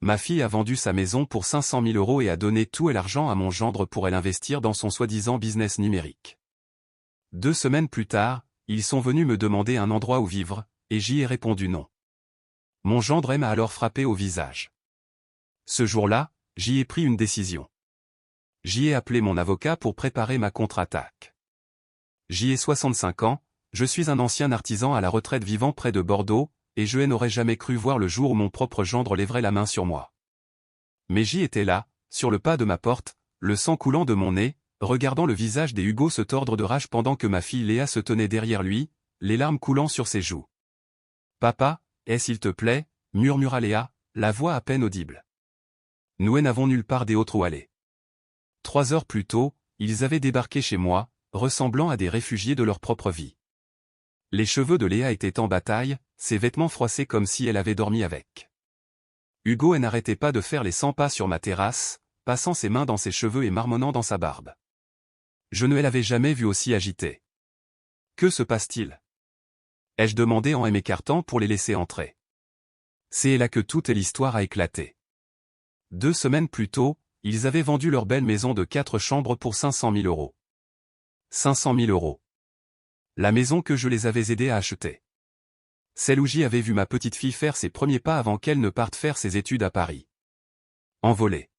Ma fille a vendu sa maison pour 500 000 € et a donné tout l'argent à mon gendre pour l'investir dans son soi-disant business numérique. 2 semaines plus tard, ils sont venus me demander un endroit où vivre, et j'y ai répondu non. Mon gendre m'a alors frappé au visage. Ce jour-là, j'y ai pris une décision. J'y ai appelé mon avocat pour préparer ma contre-attaque. J'y ai 65 ans, je suis un ancien artisan à la retraite vivant près de Bordeaux, et je n'aurais jamais cru voir le jour où mon propre gendre lèverait la main sur moi. Mais j'y étais là, sur le pas de ma porte, le sang coulant de mon nez, regardant le visage des Hugo se tordre de rage pendant que ma fille Léa se tenait derrière lui, les larmes coulant sur ses joues. « Papa, s'il te plaît » murmura Léa, la voix à peine audible. Nous n'avons nulle part d'autre où aller. 3 heures plus tôt, ils avaient débarqué chez moi, ressemblant à des réfugiés de leur propre vie. Les cheveux de Léa étaient en bataille, ses vêtements froissés comme si elle avait dormi avec. Hugo n'arrêtait pas de faire les 100 pas sur ma terrasse, passant ses mains dans ses cheveux et marmonnant dans sa barbe. Je ne l'avais jamais vu aussi agité. Que se passe-t-il? Ai-je demandé en m'écartant pour les laisser entrer. C'est là que toute l'histoire a éclaté. 2 semaines plus tôt, ils avaient vendu leur belle maison de 4 chambres pour 500 000 €. 500 000 €. La maison que je les avais aidés à acheter. Celle où j'y avais vu ma petite fille faire ses premiers pas avant qu'elle ne parte faire ses études à Paris. Envolée.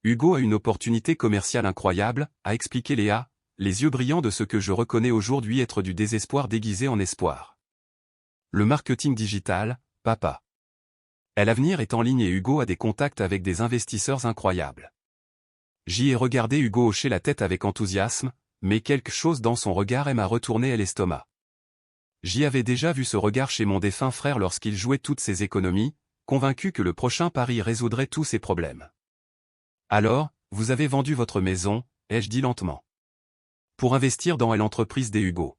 Hugo a une opportunité commerciale incroyable, a expliqué Léa, les yeux brillants de ce que je reconnais aujourd'hui être du désespoir déguisé en espoir. Le marketing digital, papa. L'avenir est en ligne et Hugo a des contacts avec des investisseurs incroyables. J'y ai regardé Hugo hocher la tête avec enthousiasme, mais quelque chose dans son regard m'a retourné à l'estomac. J'y avais déjà vu ce regard chez mon défunt frère lorsqu'il jouait toutes ses économies, convaincu que le prochain pari résoudrait tous ses problèmes. Alors, vous avez vendu votre maison, ai-je dit lentement. Pour investir dans l'entreprise des Hugo.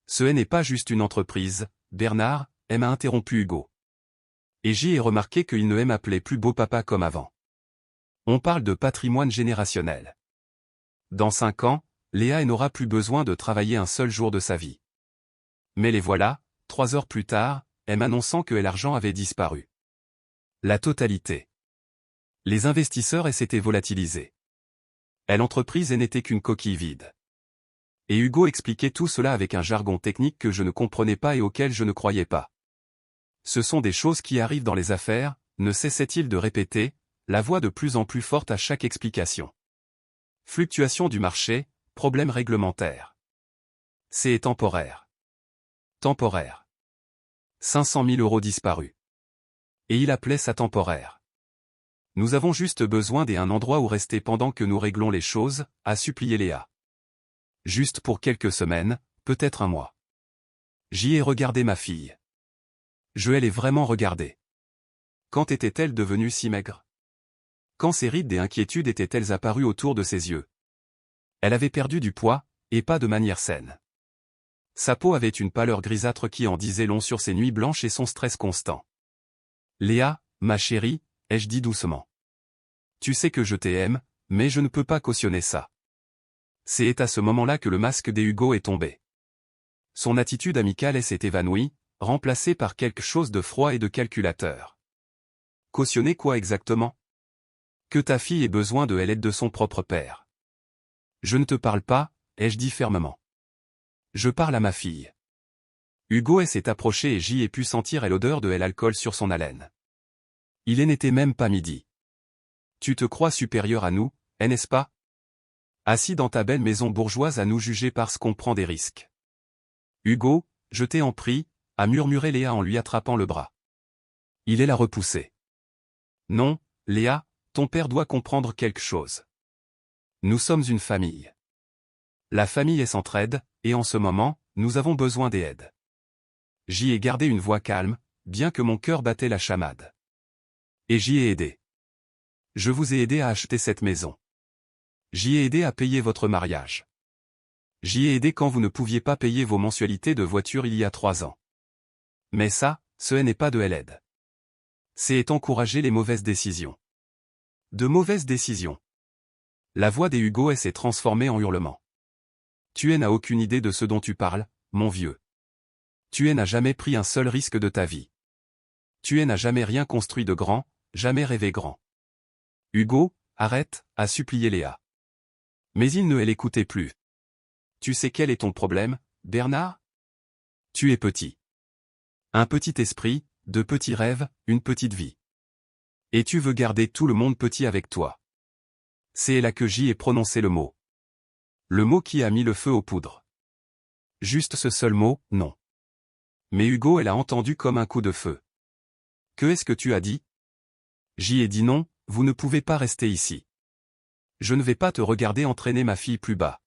Ce n'est pas juste une entreprise, Bernard, m'a interrompu Hugo. Et j'y ai remarqué qu'il ne m'appelait plus beau papa comme avant. On parle de patrimoine générationnel. Dans 5 ans, Léa n'aura plus besoin de travailler un seul jour de sa vie. Mais les voilà, 3 heures plus tard, m'annonçant que l'argent avait disparu. La totalité. Les investisseurs s'étaient volatilisés. L'entreprise n'était qu'une coquille vide. Et Hugo expliquait tout cela avec un jargon technique que je ne comprenais pas et auquel je ne croyais pas. Ce sont des choses qui arrivent dans les affaires, ne cessait-il de répéter, la voix de plus en plus forte à chaque explication. Fluctuation du marché, problème réglementaire. C'est temporaire. Temporaire. 500 000 € disparus. Et il appelait ça temporaire. Nous avons juste besoin d'un endroit où rester pendant que nous réglons les choses, a supplié Léa. Juste pour quelques semaines, peut-être un mois. J'y ai regardé ma fille. Je l'ai vraiment regardée. Quand était-elle devenue si maigre? Quand ces rides et inquiétudes étaient-elles apparues autour de ses yeux? Elle avait perdu du poids, et pas de manière saine. Sa peau avait une pâleur grisâtre qui en disait long sur ses nuits blanches et son stress constant. Léa, ma chérie, ai-je dit doucement. Tu sais que je t'aime, mais je ne peux pas cautionner ça. C'est à ce moment-là que le masque des Hugo est tombé. Son attitude amicale s'est évanouie, remplacée par quelque chose de froid et de calculateur. Cautionner quoi exactement? Que ta fille ait besoin de l'aide de son propre père. Je ne te parle pas, ai-je dit fermement. Je parle à ma fille. Hugo s'est approché et j'y ai pu sentir l'odeur de l'alcool sur son haleine. Il n'était même pas midi. Tu te crois supérieur à nous, n'est-ce pas? Assis dans ta belle maison bourgeoise à nous juger parce qu'on prend des risques. Hugo, je t'ai en prie, a murmuré Léa en lui attrapant le bras. Il l'a repoussé. Non, Léa, ton père doit comprendre quelque chose. Nous sommes une famille. La famille s'entraide, et en ce moment, nous avons besoin d'aide. J'y ai gardé une voix calme, bien que mon cœur battait la chamade. Et j'y ai aidé. Je vous ai aidé à acheter cette maison. J'y ai aidé à payer votre mariage. J'y ai aidé quand vous ne pouviez pas payer vos mensualités de voiture il y a 3 ans. Mais ça, ce n'est pas de l'aide. C'est encourager les mauvaises décisions. De mauvaises décisions. La voix des Hugo s'est transformée en hurlement. Tu n'as aucune idée de ce dont tu parles, mon vieux. Tu n'as jamais pris un seul risque de ta vie. Tu n'as jamais rien construit de grand, jamais rêvé grand. Hugo, arrête, a supplié Léa. Mais il ne l'écoutait plus. Tu sais quel est ton problème, Bernard? Tu es petit. Un petit esprit, de petits rêves, une petite vie. Et tu veux garder tout le monde petit avec toi. C'est là que j'y ai prononcé le mot. Le mot qui a mis le feu aux poudres. Juste ce seul mot, non. Mais Hugo, elle a entendu comme un coup de feu. Que est-ce que tu as dit? J'y ai dit non, vous ne pouvez pas rester ici. Je ne vais pas te regarder entraîner ma fille plus bas.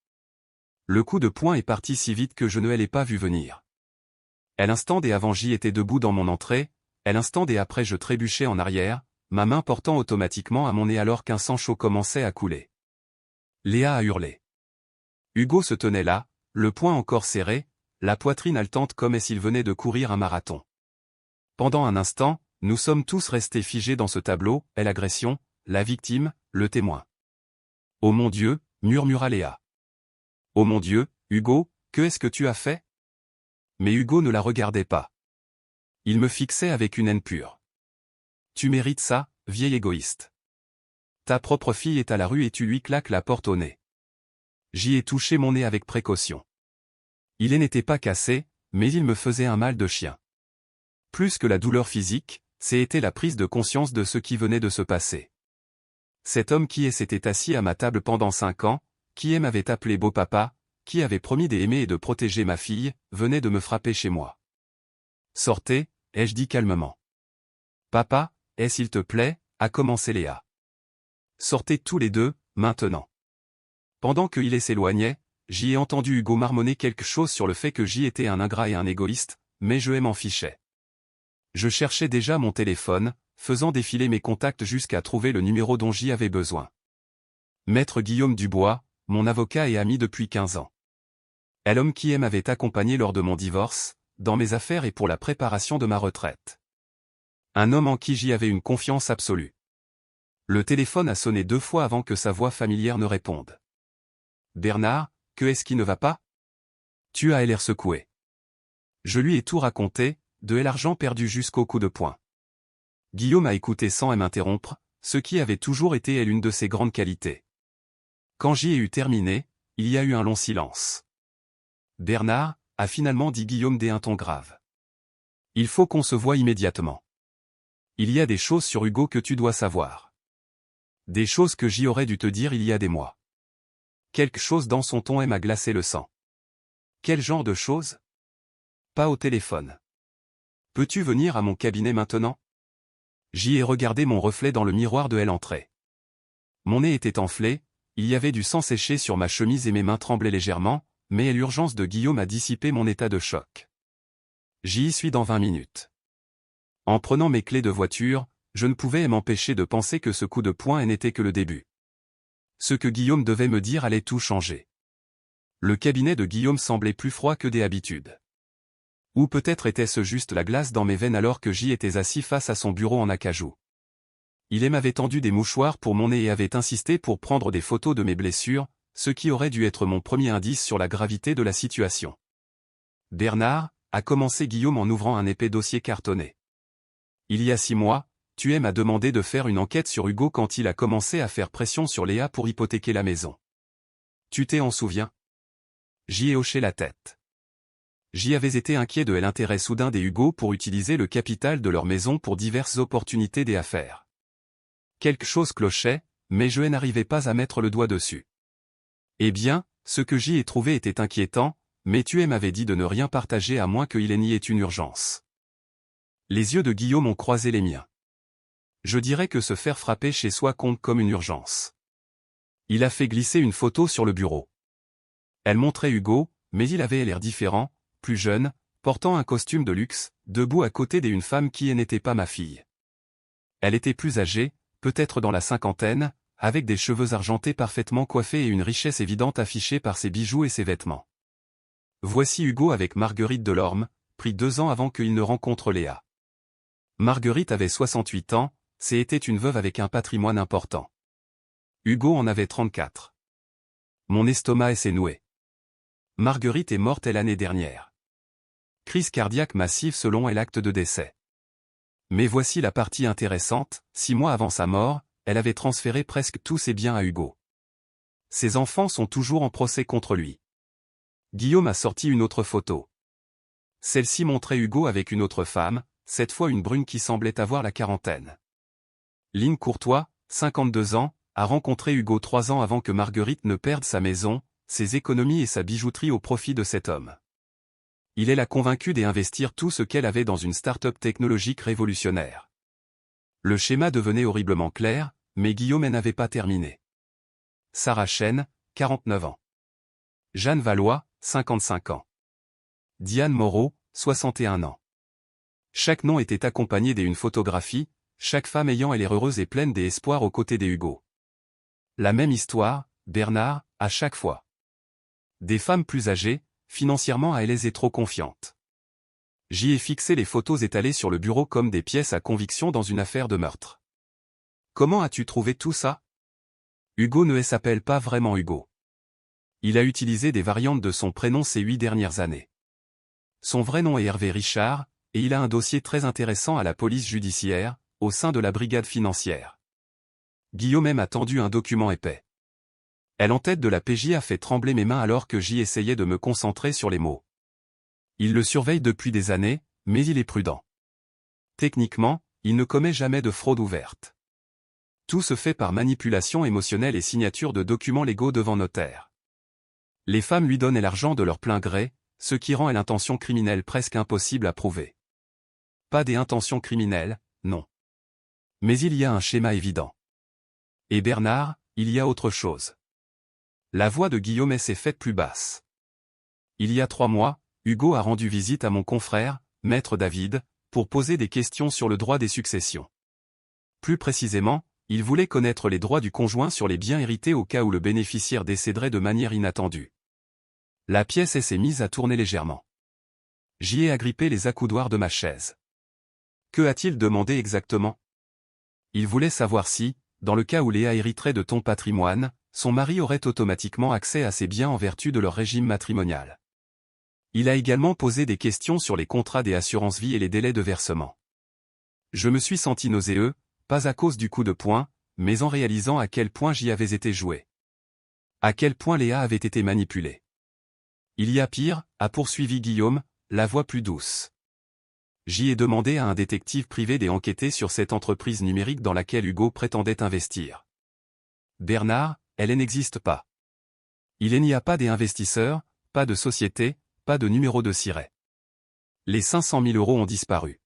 Le coup de poing est parti si vite que je ne l'ai pas vu venir. À l'instant et avant j'y étais debout dans mon entrée, à l'instant et après je trébuchais en arrière, ma main portant automatiquement à mon nez alors qu'un sang chaud commençait à couler. Léa a hurlé. Hugo se tenait là, le poing encore serré, la poitrine haletante comme s'il venait de courir un marathon. Pendant un instant, nous sommes tous restés figés dans ce tableau, l'agression, la victime, le témoin. « Oh mon Dieu !» murmura Léa. « Oh mon Dieu, Hugo, que est-ce que tu as fait ?» Mais Hugo ne la regardait pas. Il me fixait avec une haine pure. « Tu mérites ça, vieil égoïste. Ta propre fille est à la rue et tu lui claques la porte au nez. » J'y ai touché mon nez avec précaution. Il n'était pas cassé, mais il me faisait un mal de chien. Plus que la douleur physique, c'était la prise de conscience de ce qui venait de se passer. Cet homme qui s'était assis à ma table pendant 5 ans, qui m'avait appelé beau papa, qui avait promis d'aimer et de protéger ma fille, venait de me frapper chez moi. « Sortez, ai-je dit calmement. « Papa, s'il te plaît, a commencé Léa. Sortez tous les deux, maintenant. » Pendant qu'il s'éloignait, j'y ai entendu Hugo marmonner quelque chose sur le fait que j'y étais un ingrat et un égoïste, mais je m'en fichais. Je cherchais déjà mon téléphone, faisant défiler mes contacts jusqu'à trouver le numéro dont j'y avais besoin. Maître Guillaume Dubois, mon avocat et ami depuis 15 ans. L'homme qui m'avait accompagné lors de mon divorce, dans mes affaires et pour la préparation de ma retraite. Un homme en qui j'y avais une confiance absolue. Le téléphone a sonné 2 fois avant que sa voix familière ne réponde. « Bernard, que est-ce qui ne va pas? Tu as l'air secoué. » Je lui ai tout raconté, de l'argent perdu jusqu'au coup de poing. Guillaume a écouté sans m'interrompre, ce qui avait toujours été l'une de ses grandes qualités. Quand j'y ai eu terminé, il y a eu un long silence. « Bernard, a finalement dit Guillaume d'un ton grave. Il faut qu'on se voie immédiatement. Il y a des choses sur Hugo que tu dois savoir. Des choses que j'y aurais dû te dire il y a des mois. » Quelque chose dans son ton m'a glacé le sang. Quel genre de choses? Pas au téléphone. Peux-tu venir à mon cabinet maintenant? J'y ai regardé mon reflet dans le miroir de l'entrée. Mon nez était enflé, il y avait du sang séché sur ma chemise et mes mains tremblaient légèrement, mais l'urgence de Guillaume a dissipé mon état de choc. J'y suis dans 20 minutes. En prenant mes clés de voiture, je ne pouvais m'empêcher de penser que ce coup de poing n'était que le début. Ce que Guillaume devait me dire allait tout changer. Le cabinet de Guillaume semblait plus froid que d'habitude. Ou peut-être était-ce juste la glace dans mes veines alors que j'y étais assis face à son bureau en acajou. Il m'avait tendu des mouchoirs pour mon nez et avait insisté pour prendre des photos de mes blessures, ce qui aurait dû être mon premier indice sur la gravité de la situation. « Bernard, a commencé Guillaume en ouvrant un épais dossier cartonné. Il y a 6 mois, tu m'as demandé de faire une enquête sur Hugo quand il a commencé à faire pression sur Léa pour hypothéquer la maison. Tu t'en souviens? J'y ai hoché la tête. J'y avais été inquiet de l'intérêt soudain des Hugo pour utiliser le capital de leur maison pour diverses opportunités des affaires. Quelque chose clochait, mais je n'arrivais pas à mettre le doigt dessus. Eh bien, ce que j'y ai trouvé était inquiétant, mais tu m'avais dit de ne rien partager à moins qu'il n'y ait une urgence. Les yeux de Guillaume ont croisé les miens. Je dirais que se faire frapper chez soi compte comme une urgence. Il a fait glisser une photo sur le bureau. Elle montrait Hugo, mais il avait l'air différent, plus jeune, portant un costume de luxe, debout à côté d'une femme qui n'était pas ma fille. Elle était plus âgée, peut-être dans la 50aine, avec des cheveux argentés parfaitement coiffés et une richesse évidente affichée par ses bijoux et ses vêtements. Voici Hugo avec Marguerite Delorme, pris 2 ans avant qu'il ne rencontre Léa. Marguerite avait 68 ans, c'était une veuve avec un patrimoine important. Hugo en avait 34. Mon estomac s'est noué. Marguerite est morte l'année dernière. Crise cardiaque massive selon l'acte de décès. Mais voici la partie intéressante, 6 mois avant sa mort, elle avait transféré presque tous ses biens à Hugo. Ses enfants sont toujours en procès contre lui. Guillaume a sorti une autre photo. Celle-ci montrait Hugo avec une autre femme, cette fois une brune qui semblait avoir la quarantaine. Lynn Courtois, 52 ans, a rencontré Hugo 3 ans avant que Marguerite ne perde sa maison, ses économies et sa bijouterie au profit de cet homme. Il l'a convaincue d'investir tout ce qu'elle avait dans une start-up technologique révolutionnaire. Le schéma devenait horriblement clair, mais Guillaume n'avait pas terminé. Sarah Chen, 49 ans. Jeanne Valois, 55 ans. Diane Moreau, 61 ans. Chaque nom était accompagné d'une photographie, chaque femme ayant l'air heureuse et pleine d'espoir aux côtés des Hugo. La même histoire, Bernard, à chaque fois. Des femmes plus âgées, financièrement à l'aise et trop confiantes. J'y ai fixé les photos étalées sur le bureau comme des pièces à conviction dans une affaire de meurtre. Comment as-tu trouvé tout ça? Hugo ne s'appelle pas vraiment Hugo. Il a utilisé des variantes de son prénom ces 8 dernières années. Son vrai nom est Hervé Richard, et il a un dossier très intéressant à la police judiciaire, au sein de la brigade financière. Guillaume a tendu un document épais. Elle en tête de la PJ a fait trembler mes mains alors que j'y essayais de me concentrer sur les mots. Il le surveille depuis des années, mais il est prudent. Techniquement, il ne commet jamais de fraude ouverte. Tout se fait par manipulation émotionnelle et signature de documents légaux devant notaire. Les femmes lui donnent l'argent de leur plein gré, ce qui rend l'intention criminelle presque impossible à prouver. Pas des intentions criminelles, non. Mais il y a un schéma évident. Et Bernard, il y a autre chose. La voix de Guillaume s'est faite plus basse. Il y a 3 mois, Hugo a rendu visite à mon confrère, Maître David, pour poser des questions sur le droit des successions. Plus précisément, il voulait connaître les droits du conjoint sur les biens hérités au cas où le bénéficiaire décéderait de manière inattendue. La pièce s'est mise à tourner légèrement. J'y ai agrippé les accoudoirs de ma chaise. Que a-t-il demandé exactement? Il voulait savoir si, dans le cas où Léa hériterait de ton patrimoine, son mari aurait automatiquement accès à ses biens en vertu de leur régime matrimonial. Il a également posé des questions sur les contrats des assurances-vie et les délais de versement. Je me suis senti nauséeux, pas à cause du coup de poing, mais en réalisant à quel point j'y avais été joué. À quel point Léa avait été manipulée. Il y a pire, a poursuivi Guillaume, la voix plus douce. J'y ai demandé à un détective privé d'enquêter sur cette entreprise numérique dans laquelle Hugo prétendait investir. Bernard, elle n'existe pas. Il n'y a pas d'investisseurs, pas de société, pas de numéro de siret. Les 500 000 € ont disparu.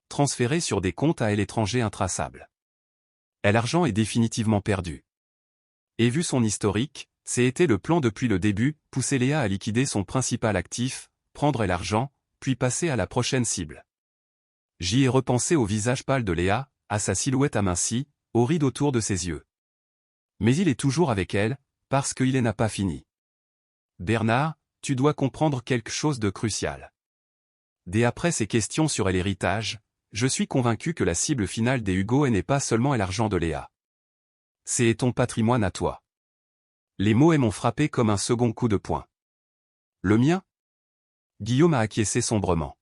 Transférés sur des comptes à l'étranger intraçables. L'argent est définitivement perdu. Et vu son historique, c'était le plan depuis le début, pousser Léa à liquider son principal actif, prendre l'argent, puis passer à la prochaine cible. J'y ai repensé au visage pâle de Léa, à sa silhouette amincie, aux rides autour de ses yeux. Mais il est toujours avec elle, parce qu'il n'a pas fini. Bernard, tu dois comprendre quelque chose de crucial. Dès après ces questions sur l'héritage, je suis convaincu que la cible finale des Hugo n'est pas seulement l'argent de Léa. C'est ton patrimoine à toi. Les mots m'ont frappé comme un second coup de poing. Le mien? Guillaume a acquiescé sombrement.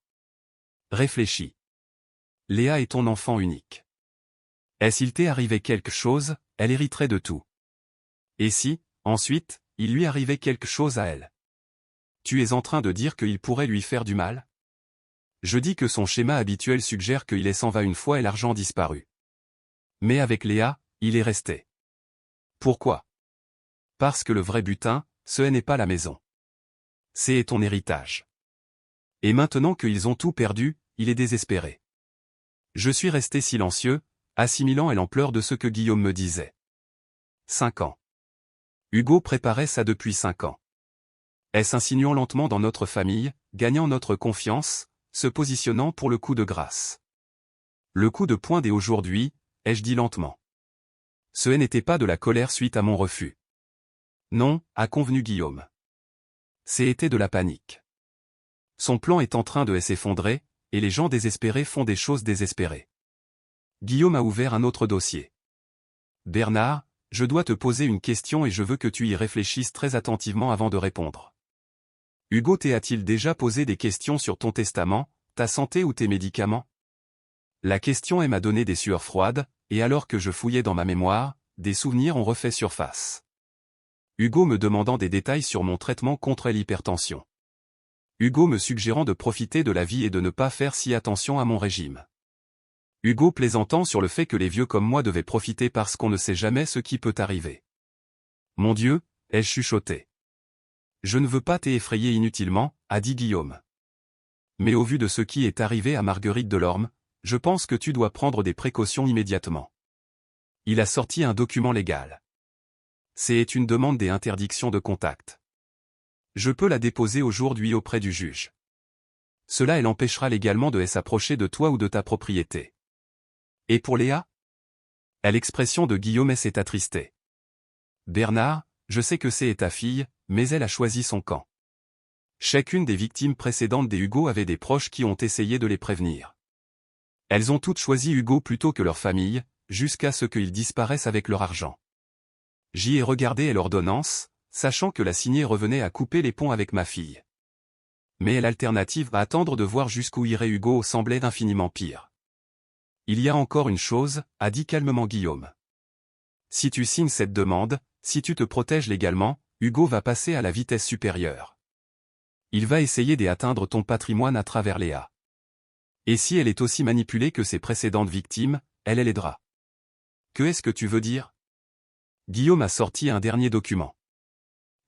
Réfléchis. Léa est ton enfant unique. Et s'il t'est arrivé quelque chose, elle hériterait de tout. Et si, ensuite, il lui arrivait quelque chose à elle? Tu es en train de dire qu'il pourrait lui faire du mal? Je dis que son schéma habituel suggère qu'il s'en va une fois et l'argent disparu. Mais avec Léa, il est resté. Pourquoi? Parce que le vrai butin, ce n'est pas la maison. C'est ton héritage. Et maintenant qu'ils ont tout perdu, il est désespéré. Je suis resté silencieux, assimilant l'ampleur de ce que Guillaume me disait. 5 ans. Hugo préparait ça depuis 5 ans. S'insinuant lentement dans notre famille, gagnant notre confiance, se positionnant pour le coup de grâce. Le coup de poing dès aujourd'hui, ai-je dit lentement. Ce n'était pas de la colère suite à mon refus. Non, a convenu Guillaume. C'était de la panique. Son plan est en train de s'effondrer, et les gens désespérés font des choses désespérées. Guillaume a ouvert un autre dossier. Bernard, je dois te poser une question et je veux que tu y réfléchisses très attentivement avant de répondre. Hugo t'a-t-il déjà posé des questions sur ton testament, ta santé ou tes médicaments? La question m'a donné des sueurs froides, et alors que je fouillais dans ma mémoire, des souvenirs ont refait surface. Hugo me demandant des détails sur mon traitement contre l'hypertension. Hugo me suggérant de profiter de la vie et de ne pas faire si attention à mon régime. Hugo plaisantant sur le fait que les vieux comme moi devaient profiter parce qu'on ne sait jamais ce qui peut arriver. Mon Dieu, ai-je chuchoté. Je ne veux pas t'effrayer inutilement, a dit Guillaume. Mais au vu de ce qui est arrivé à Marguerite Delorme, je pense que tu dois prendre des précautions immédiatement. Il a sorti un document légal. C'est une demande des interdictions de contact. Je peux la déposer aujourd'hui auprès du juge. Cela elle empêchera légalement de s'approcher de toi ou de ta propriété. Et pour Léa? L'expression de Guillaume s'est attristée. Bernard, je sais que c'est ta fille, mais elle a choisi son camp. Chacune des victimes précédentes des Hugo avait des proches qui ont essayé de les prévenir. Elles ont toutes choisi Hugo plutôt que leur famille, jusqu'à ce qu'ils disparaissent avec leur argent. J'y ai regardé l'ordonnance, sachant que la signée revenait à couper les ponts avec ma fille. Mais l'alternative à attendre de voir jusqu'où irait Hugo semblait infiniment pire. Il y a encore une chose, a dit calmement Guillaume. Si tu signes cette demande, si tu te protèges légalement, Hugo va passer à la vitesse supérieure. Il va essayer d'atteindre ton patrimoine à travers Léa. Et si elle est aussi manipulée que ses précédentes victimes, elle l'aidera. Que est-ce que tu veux dire? Guillaume a sorti un dernier document.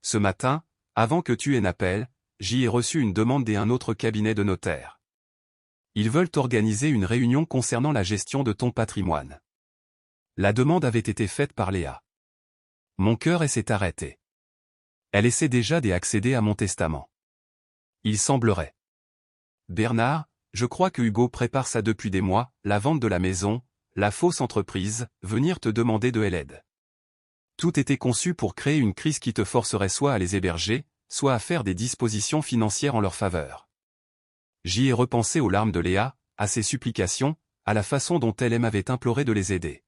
Ce matin, avant que tu n'appelles, j'y ai reçu une demande d'un autre cabinet de notaire. Ils veulent organiser une réunion concernant la gestion de ton patrimoine. La demande avait été faite par Léa. Mon cœur s'est arrêté. Elle essaie déjà d'accéder à mon testament. Il semblerait. Bernard, je crois que Hugo prépare ça depuis des mois, la vente de la maison, la fausse entreprise, venir te demander de l'aide. Tout était conçu pour créer une crise qui te forcerait soit à les héberger, soit à faire des dispositions financières en leur faveur. J'y ai repensé aux larmes de Léa, à ses supplications, à la façon dont elle m'avait imploré de les aider.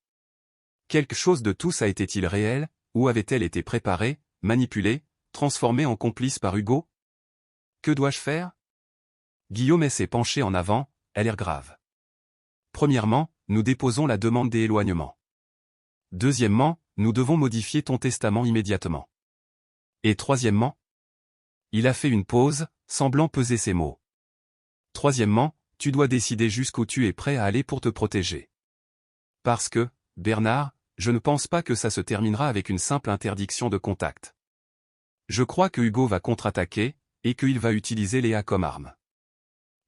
Quelque chose de tout ça était-il réel, ou avait-elle été préparée, manipulée, transformée en complice par Hugo? Que dois-je faire? Guillaume s'est penché en avant, elle est grave. Premièrement, nous déposons la demande d'éloignement. Deuxièmement, nous devons modifier ton testament immédiatement. Et troisièmement? Il a fait une pause, semblant peser ses mots. Troisièmement, tu dois décider jusqu'où tu es prêt à aller pour te protéger. Parce que, Bernard, je ne pense pas que ça se terminera avec une simple interdiction de contact. Je crois que Hugo va contre-attaquer, et qu'il va utiliser Léa comme arme.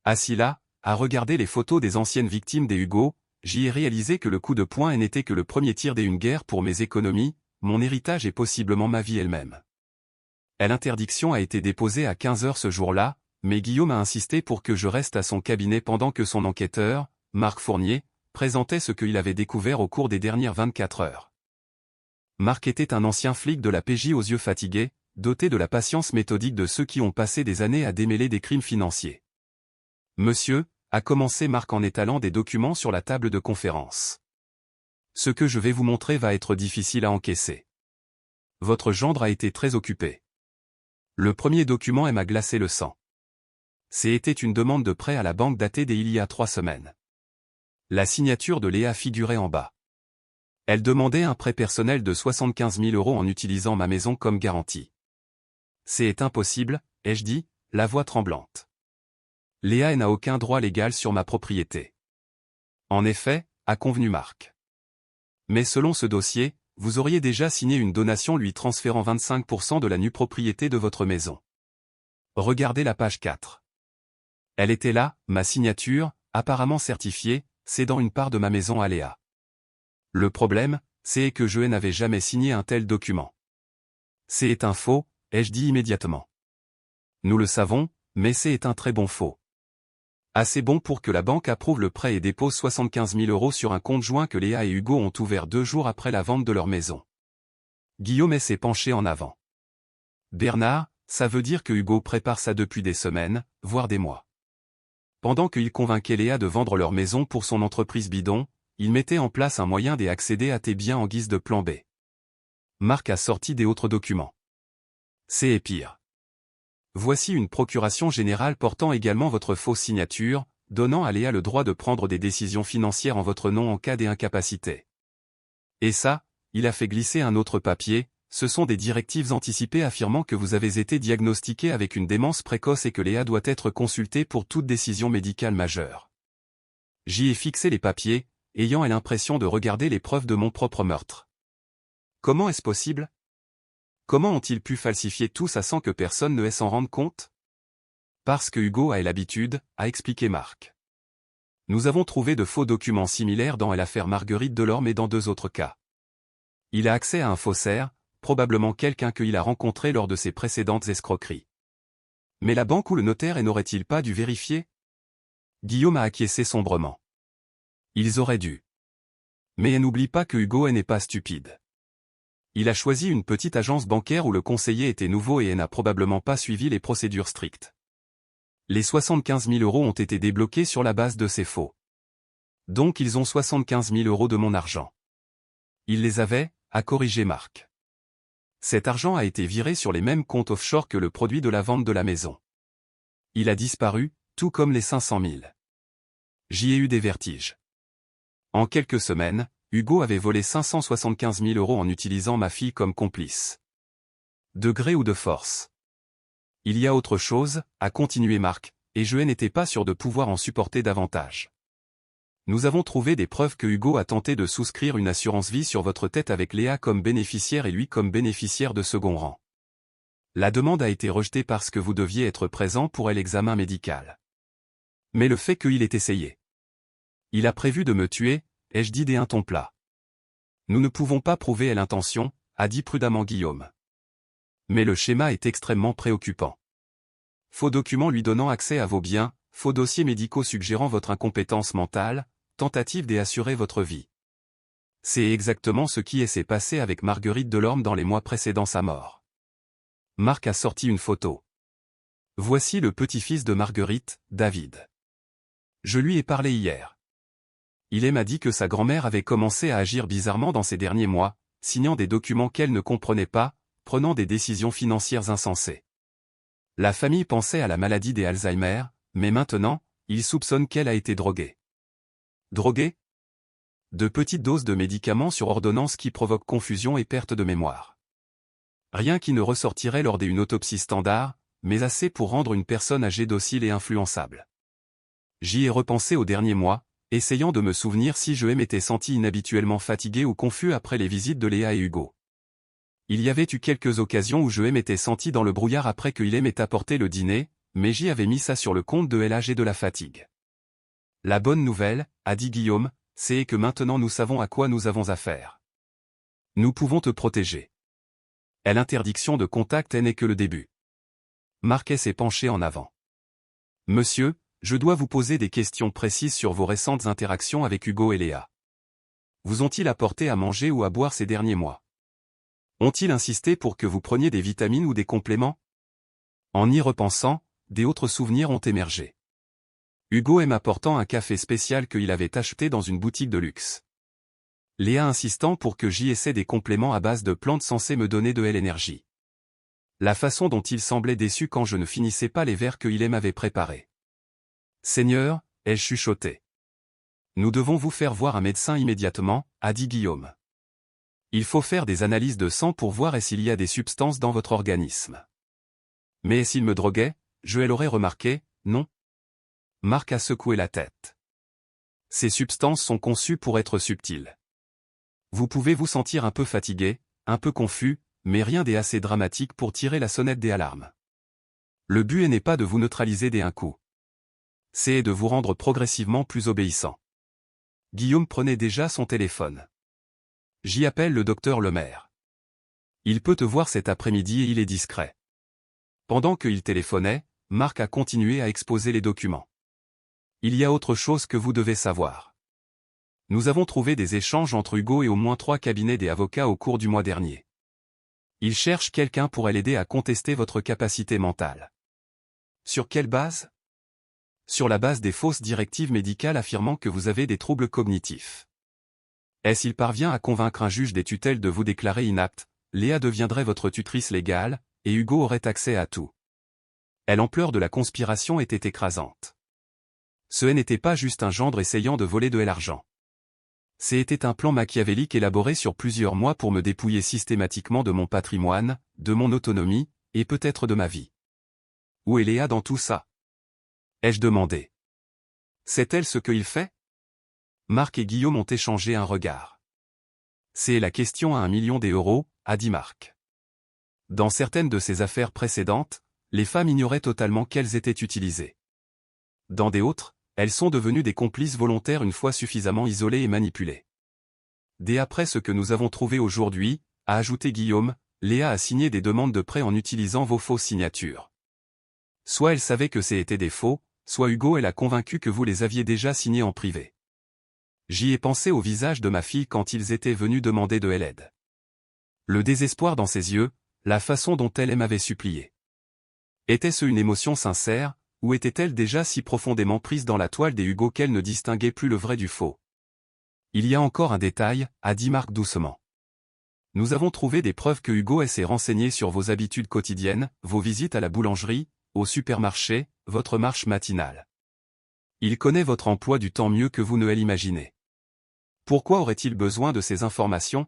Assis là, à regarder les photos des anciennes victimes des Hugo, j'y ai réalisé que le coup de poing n'était que le premier tir d'une guerre pour mes économies, mon héritage et possiblement ma vie elle-même. L'interdiction a été déposée à 15 h ce jour-là, mais Guillaume a insisté pour que je reste à son cabinet pendant que son enquêteur, Marc Fournier, présentait ce qu'il avait découvert au cours des dernières 24 heures. Marc était un ancien flic de la PJ aux yeux fatigués, doté de la patience méthodique de ceux qui ont passé des années à démêler des crimes financiers. Monsieur, a commencé Marc en étalant des documents sur la table de conférence. Ce que je vais vous montrer va être difficile à encaisser. Votre gendre a été très occupé. Le premier document m'a glacé le sang. C'était une demande de prêt à la banque datée d'il y a 3 semaines. La signature de Léa figurait en bas. Elle demandait un prêt personnel de 75 000 € en utilisant ma maison comme garantie. C'est impossible, ai-je dit, la voix tremblante. Léa n'a aucun droit légal sur ma propriété. En effet, a convenu Marc. Mais selon ce dossier, vous auriez déjà signé une donation lui transférant 25% de la nue propriété de votre maison. Regardez la page 4. Elle était là, ma signature, apparemment certifiée, cédant une part de ma maison à Léa. Le problème, c'est que je n'avais jamais signé un tel document. C'est un faux, ai-je dit immédiatement. Nous le savons, mais c'est un très bon faux. Assez bon pour que la banque approuve le prêt et dépose 75 000 € sur un compte joint que Léa et Hugo ont ouvert 2 jours après la vente de leur maison. Guillaume s'est penché en avant. Bernard, ça veut dire que Hugo prépare ça depuis des semaines, voire des mois. Pendant qu'il convainquait Léa de vendre leur maison pour son entreprise bidon, il mettait en place un moyen d'accéder à tes biens en guise de plan B. Marc a sorti des autres documents. C'est pire. Voici une procuration générale portant également votre fausse signature, donnant à Léa le droit de prendre des décisions financières en votre nom en cas d'incapacité. Et ça, il a fait glisser un autre papier, ce sont des directives anticipées affirmant que vous avez été diagnostiqué avec une démence précoce et que Léa doit être consultée pour toute décision médicale majeure. J'y ai fixé les papiers, ayant l'impression de regarder les preuves de mon propre meurtre. Comment est-ce possible? Comment ont-ils pu falsifier tout ça sans que personne ne s'en rende compte? Parce que Hugo a l'habitude, a expliqué Marc. Nous avons trouvé de faux documents similaires dans l'affaire Marguerite Delorme et dans 2 autres cas. Il a accès à un faussaire, probablement quelqu'un qu'il a rencontré lors de ses précédentes escroqueries. Mais la banque ou le notaire n'aurait-il pas dû vérifier? Guillaume a acquiescé sombrement. Ils auraient dû. Mais n'oublie pas que Hugo n'est pas stupide. Il a choisi une petite agence bancaire où le conseiller était nouveau et n'a probablement pas suivi les procédures strictes. Les 75 000 € ont été débloqués sur la base de ces faux. Donc ils ont 75 000 € de mon argent. Ils les avaient, a corrigé Marc. Cet argent a été viré sur les mêmes comptes offshore que le produit de la vente de la maison. Il a disparu, tout comme les 500 000. J'y ai eu des vertiges. En quelques semaines, Hugo avait volé 575 000 € en utilisant ma fille comme complice. De gré ou de force. Il y a autre chose, a continué Marc, et je n'étais pas sûr de pouvoir en supporter davantage. Nous avons trouvé des preuves que Hugo a tenté de souscrire une assurance vie sur votre tête avec Léa comme bénéficiaire et lui comme bénéficiaire de second rang. La demande a été rejetée parce que vous deviez être présent pour l'examen médical. Mais le fait qu'il ait essayé. Il a prévu de me tuer, ai-je dit d'un ton plat. Nous ne pouvons pas prouver l'intention, a dit prudemment Guillaume. Mais le schéma est extrêmement préoccupant. Faux documents lui donnant accès à vos biens, faux dossiers médicaux suggérant votre incompétence mentale, tentative d'assurer votre vie. C'est exactement ce qui s'est passé avec Marguerite Delorme dans les mois précédant sa mort. Marc a sorti une photo. Voici le petit-fils de Marguerite, David. Je lui ai parlé hier. Il m'a dit que sa grand-mère avait commencé à agir bizarrement dans ces derniers mois, signant des documents qu'elle ne comprenait pas, prenant des décisions financières insensées. La famille pensait à la maladie des Alzheimer, mais maintenant, il soupçonne qu'elle a été droguée. Droguée? De petites doses de médicaments sur ordonnance qui provoquent confusion et perte de mémoire. Rien qui ne ressortirait lors d'une autopsie standard, mais assez pour rendre une personne âgée docile et influençable. J'y ai repensé aux derniers mois, essayant de me souvenir si je m'étais senti inhabituellement fatigué ou confus après les visites de Léa et Hugo. Il y avait eu quelques occasions où je m'étais senti dans le brouillard après qu'il m'ait apporté le dîner, mais j'y avais mis ça sur le compte de l'âge et de la fatigue. La bonne nouvelle, a dit Guillaume, c'est que maintenant nous savons à quoi nous avons affaire. Nous pouvons te protéger. L'interdiction de contact n'est que le début. Marquet s'est penché en avant. Monsieur, je dois vous poser des questions précises sur vos récentes interactions avec Hugo et Léa. Vous ont-ils apporté à manger ou à boire ces derniers mois? Ont-ils insisté pour que vous preniez des vitamines ou des compléments? En y repensant, des autres souvenirs ont émergé. Hugo m'apportant un café spécial qu'il avait acheté dans une boutique de luxe. Léa insistant pour que j'y essaie des compléments à base de plantes censés me donner de l'énergie. La façon dont il semblait déçu quand je ne finissais pas les verres qu'il m'avait préparés. Seigneur, ai-je chuchoté. Nous devons vous faire voir un médecin immédiatement, a dit Guillaume. Il faut faire des analyses de sang pour voir s'il y a des substances dans votre organisme. Mais s'il me droguait, je l'aurais remarqué, non? Marc a secoué la tête. Ces substances sont conçues pour être subtiles. Vous pouvez vous sentir un peu fatigué, un peu confus, mais rien d'assez dramatique pour tirer la sonnette des alarmes. Le but n'est pas de vous neutraliser d'un coup. C'est de vous rendre progressivement plus obéissant. Guillaume prenait déjà son téléphone. J'y appelle le docteur Lemaire. Il peut te voir cet après-midi et il est discret. Pendant qu'il téléphonait, Marc a continué à exposer les documents. Il y a autre chose que vous devez savoir. Nous avons trouvé des échanges entre Hugo et au moins 3 cabinets des avocats au cours du mois dernier. Ils cherchent quelqu'un pour l'aider à contester votre capacité mentale. Sur quelle base? Sur la base des fausses directives médicales affirmant que vous avez des troubles cognitifs. S'il parvient à convaincre un juge des tutelles de vous déclarer inapte, Léa deviendrait votre tutrice légale, et Hugo aurait accès à tout. L'ampleur de la conspiration était écrasante. Ce n'était pas juste un gendre essayant de voler de l'argent. C'était un plan machiavélique élaboré sur plusieurs mois pour me dépouiller systématiquement de mon patrimoine, de mon autonomie, et peut-être de ma vie. Où est Léa dans tout ça? Ai-je demandé. Sait-elle ce qu'il fait? Marc et Guillaume ont échangé un regard. C'est la question à 1 million d'euros, a dit Marc. Dans certaines de ses affaires précédentes, les femmes ignoraient totalement qu'elles étaient utilisées. Dans d'autres, elles sont devenues des complices volontaires une fois suffisamment isolées et manipulées. Dès après ce que nous avons trouvé aujourd'hui, a ajouté Guillaume, Léa a signé des demandes de prêt en utilisant vos fausses signatures. Soit elle savait que c'était des faux, soit Hugo elle a convaincu que vous les aviez déjà signés en privé. J'y ai pensé au visage de ma fille quand ils étaient venus demander de l'aide. Le désespoir dans ses yeux, la façon dont elle m'avait supplié. Était-ce une émotion sincère, ou était-elle déjà si profondément prise dans la toile des Hugo qu'elle ne distinguait plus le vrai du faux? Il y a encore un détail, a dit Marc doucement. Nous avons trouvé des preuves que Hugo s'est renseigné sur vos habitudes quotidiennes, vos visites à la boulangerie, au supermarché, votre marche matinale. Il connaît votre emploi du temps mieux que vous ne l'imaginez. Pourquoi aurait-il besoin de ces informations?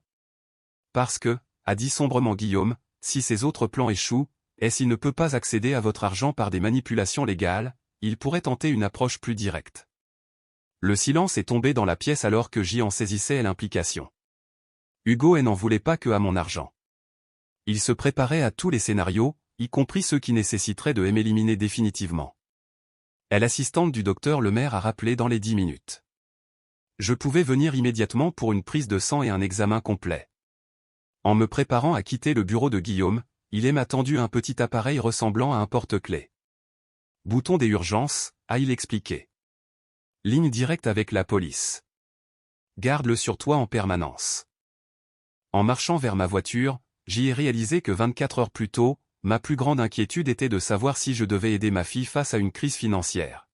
Parce que, a dit sombrement Guillaume, si ces autres plans échouent, et s'il ne peut pas accéder à votre argent par des manipulations légales, il pourrait tenter une approche plus directe. Le silence est tombé dans la pièce alors que J en saisissait l'implication. Hugo n'en voulait pas que à mon argent. Il se préparait à tous les scénarios, y compris ceux qui nécessiteraient de m'éliminer définitivement. L'assistante du docteur Lemaire a rappelé dans les 10 minutes. Je pouvais venir immédiatement pour une prise de sang et un examen complet. En me préparant à quitter le bureau de Guillaume, il m'a tendu un petit appareil ressemblant à un porte-clés. Bouton des urgences, a-t-il expliqué. Ligne directe avec la police. Garde-le sur toi en permanence. En marchant vers ma voiture, j'y ai réalisé que 24 heures plus tôt, ma plus grande inquiétude était de savoir si je devais aider ma fille face à une crise financière.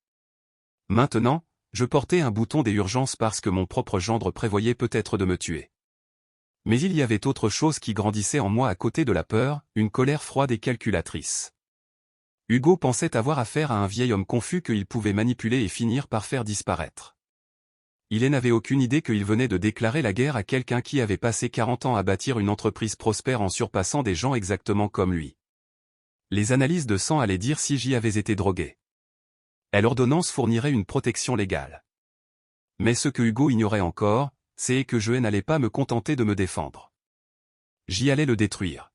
Maintenant, je portais un bouton des urgences parce que mon propre gendre prévoyait peut-être de me tuer. Mais il y avait autre chose qui grandissait en moi à côté de la peur, une colère froide et calculatrice. Hugo pensait avoir affaire à un vieil homme confus qu'il pouvait manipuler et finir par faire disparaître. Il n'avait aucune idée qu'il venait de déclarer la guerre à quelqu'un qui avait passé 40 ans à bâtir une entreprise prospère en surpassant des gens exactement comme lui. Les analyses de sang allaient dire si j'y avais été drogué. L'ordonnance fournirait une protection légale. Mais ce que Hugo ignorait encore, c'est que je n'allais pas me contenter de me défendre. J'y allais le détruire.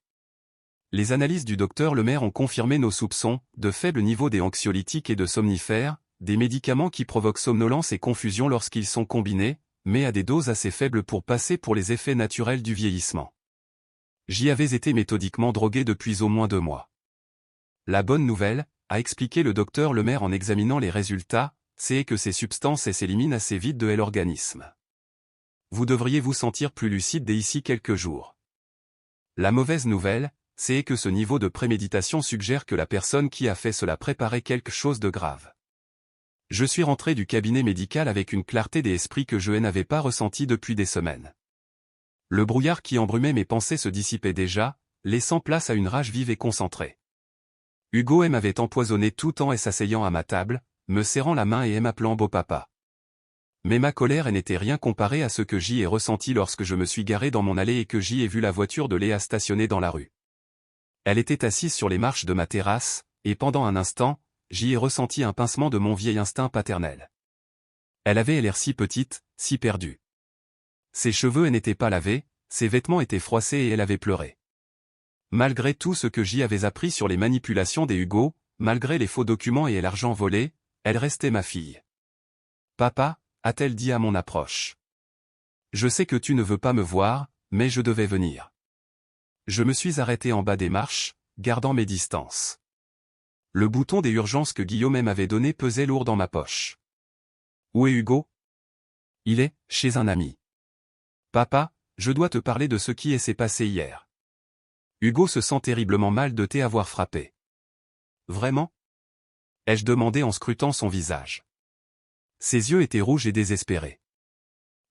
Les analyses du docteur Lemaire ont confirmé nos soupçons, de faible niveau des anxiolytiques et de somnifères, des médicaments qui provoquent somnolence et confusion lorsqu'ils sont combinés, mais à des doses assez faibles pour passer pour les effets naturels du vieillissement. J'y avais été méthodiquement drogué depuis au moins 2 mois. La bonne nouvelle, a expliqué le docteur Lemaire en examinant les résultats, c'est que ces substances s'éliminent assez vite de l'organisme. Vous devriez vous sentir plus lucide d'ici quelques jours. La mauvaise nouvelle, c'est que ce niveau de préméditation suggère que la personne qui a fait cela préparait quelque chose de grave. Je suis rentré du cabinet médical avec une clarté d'esprit que je n'avais pas ressentie depuis des semaines. Le brouillard qui embrumait mes pensées se dissipait déjà, laissant place à une rage vive et concentrée. Hugo m'avait empoisonné tout en s'asseyant à ma table, me serrant la main et m'appelant beau papa. Mais ma colère n'était rien comparée à ce que j'y ai ressenti lorsque je me suis garé dans mon allée et que j'y ai vu la voiture de Léa stationnée dans la rue. Elle était assise sur les marches de ma terrasse, et pendant un instant, j'y ai ressenti un pincement de mon vieil instinct paternel. Elle avait l'air si petite, si perdue. Ses cheveux n'étaient pas lavés, ses vêtements étaient froissés et elle avait pleuré. Malgré tout ce que j'y avais appris sur les manipulations des Hugo, malgré les faux documents et l'argent volé, elle restait ma fille. Papa, a-t-elle dit à mon approche. Je sais que tu ne veux pas me voir, mais je devais venir. Je me suis arrêté en bas des marches, gardant mes distances. Le bouton des urgences que Guillaume m'avait donné pesait lourd dans ma poche. Où est Hugo? Il est, chez un ami. Papa, je dois te parler de ce qui s'est passé hier. Hugo se sent terriblement mal de t'avoir frappé. Vraiment? Ai-je demandé en scrutant son visage. Ses yeux étaient rouges et désespérés.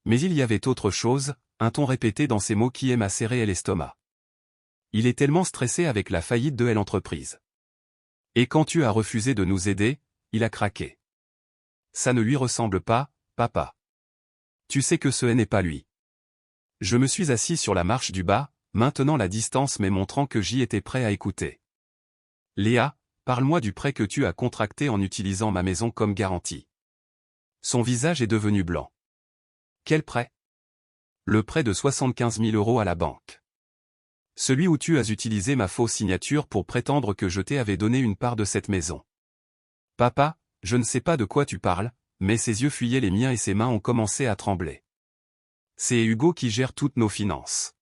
Mais il y avait autre chose, un ton répété dans ses mots qui m'a serré l'estomac. Il est tellement stressé avec la faillite de l'entreprise. Et quand tu as refusé de nous aider, il a craqué. Ça ne lui ressemble pas, papa. Tu sais que ce n'est pas lui. Je me suis assis sur la marche du bas, maintenant la distance mais montrant que j'y étais prêt à écouter. Léa, parle-moi du prêt que tu as contracté en utilisant ma maison comme garantie. Son visage est devenu blanc. Quel prêt? Le prêt de 75 000 € à la banque. Celui où tu as utilisé ma fausse signature pour prétendre que je t'avais donné une part de cette maison. Papa, je ne sais pas de quoi tu parles, mais ses yeux fuyaient les miens et ses mains ont commencé à trembler. C'est Hugo qui gère toutes nos finances.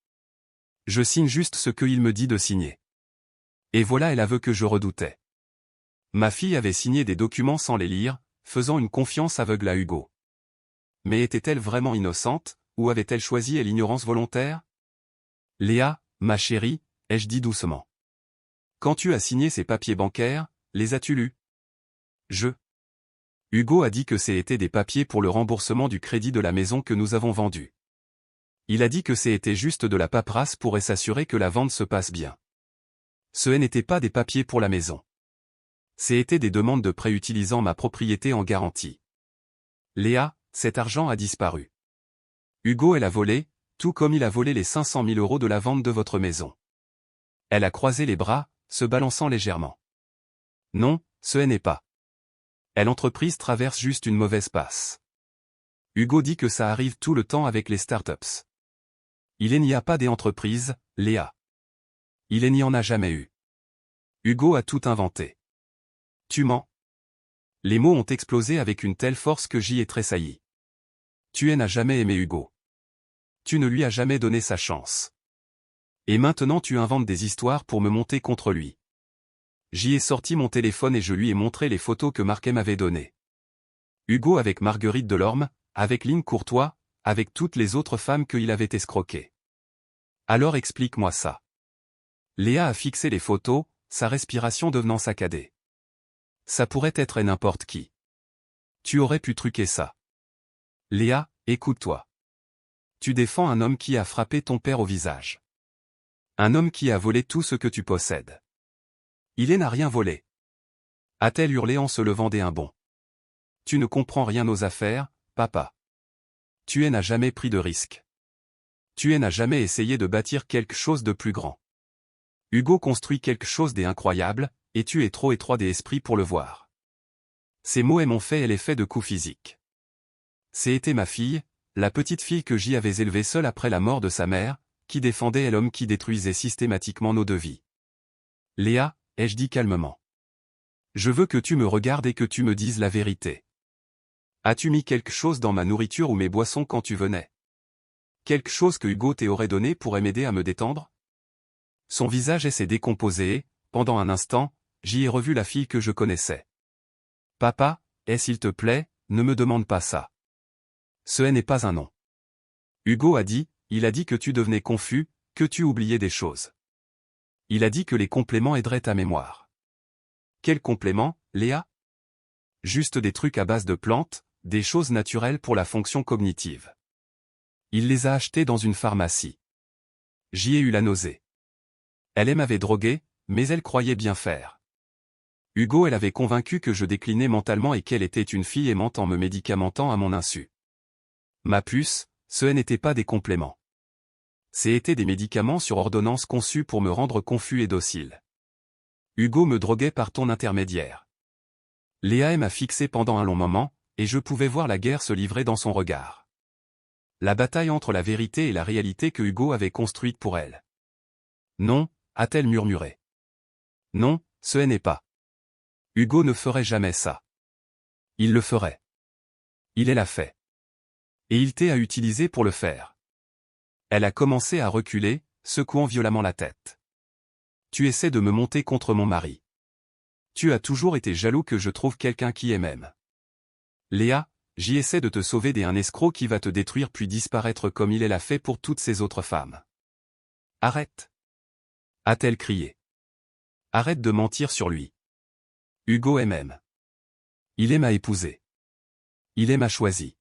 Je signe juste ce qu'il me dit de signer. Et voilà l'aveu que je redoutais. Ma fille avait signé des documents sans les lire, faisant une confiance aveugle à Hugo. Mais était-elle vraiment innocente, ou avait-elle choisi l'ignorance volontaire? Léa, ma chérie, ai-je dit doucement. Quand tu as signé ces papiers bancaires, les as-tu lus? Hugo a dit que c'était des papiers pour le remboursement du crédit de la maison que nous avons vendue. Il a dit que c'était juste de la paperasse pour s'assurer que la vente se passe bien. Ce n'était pas des papiers pour la maison. C'étaient des demandes de prêt utilisant ma propriété en garantie. Léa, cet argent a disparu. Hugo l'a volé, tout comme il a volé les 500 000 € de la vente de votre maison. Elle a croisé les bras, se balançant légèrement. Non, ce n'est pas. L'entreprise traverse juste une mauvaise passe. Hugo dit que ça arrive tout le temps avec les startups. Il n'y a pas d'entreprise, Léa. Il n'y en a jamais eu. Hugo a tout inventé. Tu mens. Les mots ont explosé avec une telle force que j'y ai tressailli. Tu n'as jamais aimé Hugo. Tu ne lui as jamais donné sa chance. Et maintenant tu inventes des histoires pour me monter contre lui. J'y ai sorti mon téléphone et je lui ai montré les photos que Marquet m'avait données. Hugo avec Marguerite Delorme, avec Lynn Courtois, avec toutes les autres femmes qu'il avait escroquées. Alors explique-moi ça. Léa a fixé les photos, sa respiration devenant saccadée. Ça pourrait être n'importe qui. Tu aurais pu truquer ça. Léa, écoute-toi. Tu défends un homme qui a frappé ton père au visage. Un homme qui a volé tout ce que tu possèdes. Il n'a rien volé. A-t-elle hurlé en se levant d'un bond. Tu ne comprends rien aux affaires, papa. Tu n'as jamais pris de risque. Tu n'as jamais essayé de bâtir quelque chose de plus grand. Hugo construit quelque chose d'incroyable, et tu es trop étroit d'esprit pour le voir. Ces mots m'ont fait l'effet de coups physiques. C'était ma fille, la petite fille que j'y avais élevée seule après la mort de sa mère, qui défendait l'homme qui détruisait systématiquement nos devis. Léa, ai-je dit calmement. Je veux que tu me regardes et que tu me dises la vérité. As-tu mis quelque chose dans ma nourriture ou mes boissons quand tu venais? Quelque chose que Hugo t'aurait donné pour m'aider à me détendre? Son visage s'est décomposé et, pendant un instant, j'y ai revu la fille que je connaissais. Papa, s'il te plaît, ne me demande pas ça. Ce n'est pas un nom. Hugo a dit, il a dit que tu devenais confus, que tu oubliais des choses. Il a dit que les compléments aideraient ta mémoire. Quels compléments, Léa? Juste des trucs à base de plantes, des choses naturelles pour la fonction cognitive. Il les a achetés dans une pharmacie. J'y ai eu la nausée. Elle m'avait drogué, mais elle croyait bien faire. Hugo avait convaincu que je déclinais mentalement et qu'elle était une fille aimante en me médicamentant à mon insu. Ma puce, ce n'était pas des compléments. C'étaient des médicaments sur ordonnance conçus pour me rendre confus et docile. Hugo me droguait par ton intermédiaire. Léa m'a fixé pendant un long moment, et je pouvais voir la guerre se livrer dans son regard. La bataille entre la vérité et la réalité que Hugo avait construite pour elle. Non, a-t-elle murmuré. Non, ce n'est pas. Hugo ne ferait jamais ça. Il le ferait. Il l'a fait. Et il t'a utilisé pour le faire. Elle a commencé à reculer, secouant violemment la tête. Tu essaies de me monter contre mon mari. Tu as toujours été jaloux que je trouve quelqu'un qui m'aime. Léa, j'y essaie de te sauver d'un escroc qui va te détruire puis disparaître comme il l'a fait pour toutes ces autres femmes. Arrête. A-t-elle crié. Arrête de mentir sur lui. Hugo m'aime. Il m'a épousé. Il m'a choisi.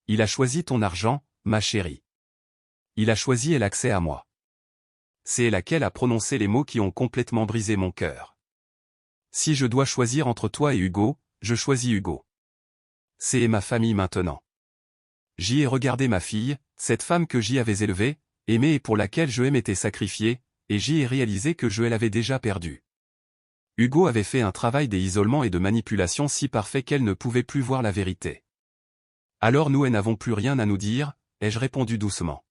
Il a choisi ton argent, ma chérie. Il a choisi l'accès à moi. C'est laquelle a prononcé les mots qui ont complètement brisé mon cœur. Si je dois choisir entre toi et Hugo, je choisis Hugo. C'est ma famille maintenant. J'y ai regardé ma fille, cette femme que j'y avais élevée, aimée et pour laquelle je m'étais sacrifié, et j'y ai réalisé que je l'avais déjà perdue. Hugo avait fait un travail d'isolement et de manipulation si parfait qu'elle ne pouvait plus voir la vérité. Alors nous n'avons plus rien à nous dire, ai-je répondu doucement.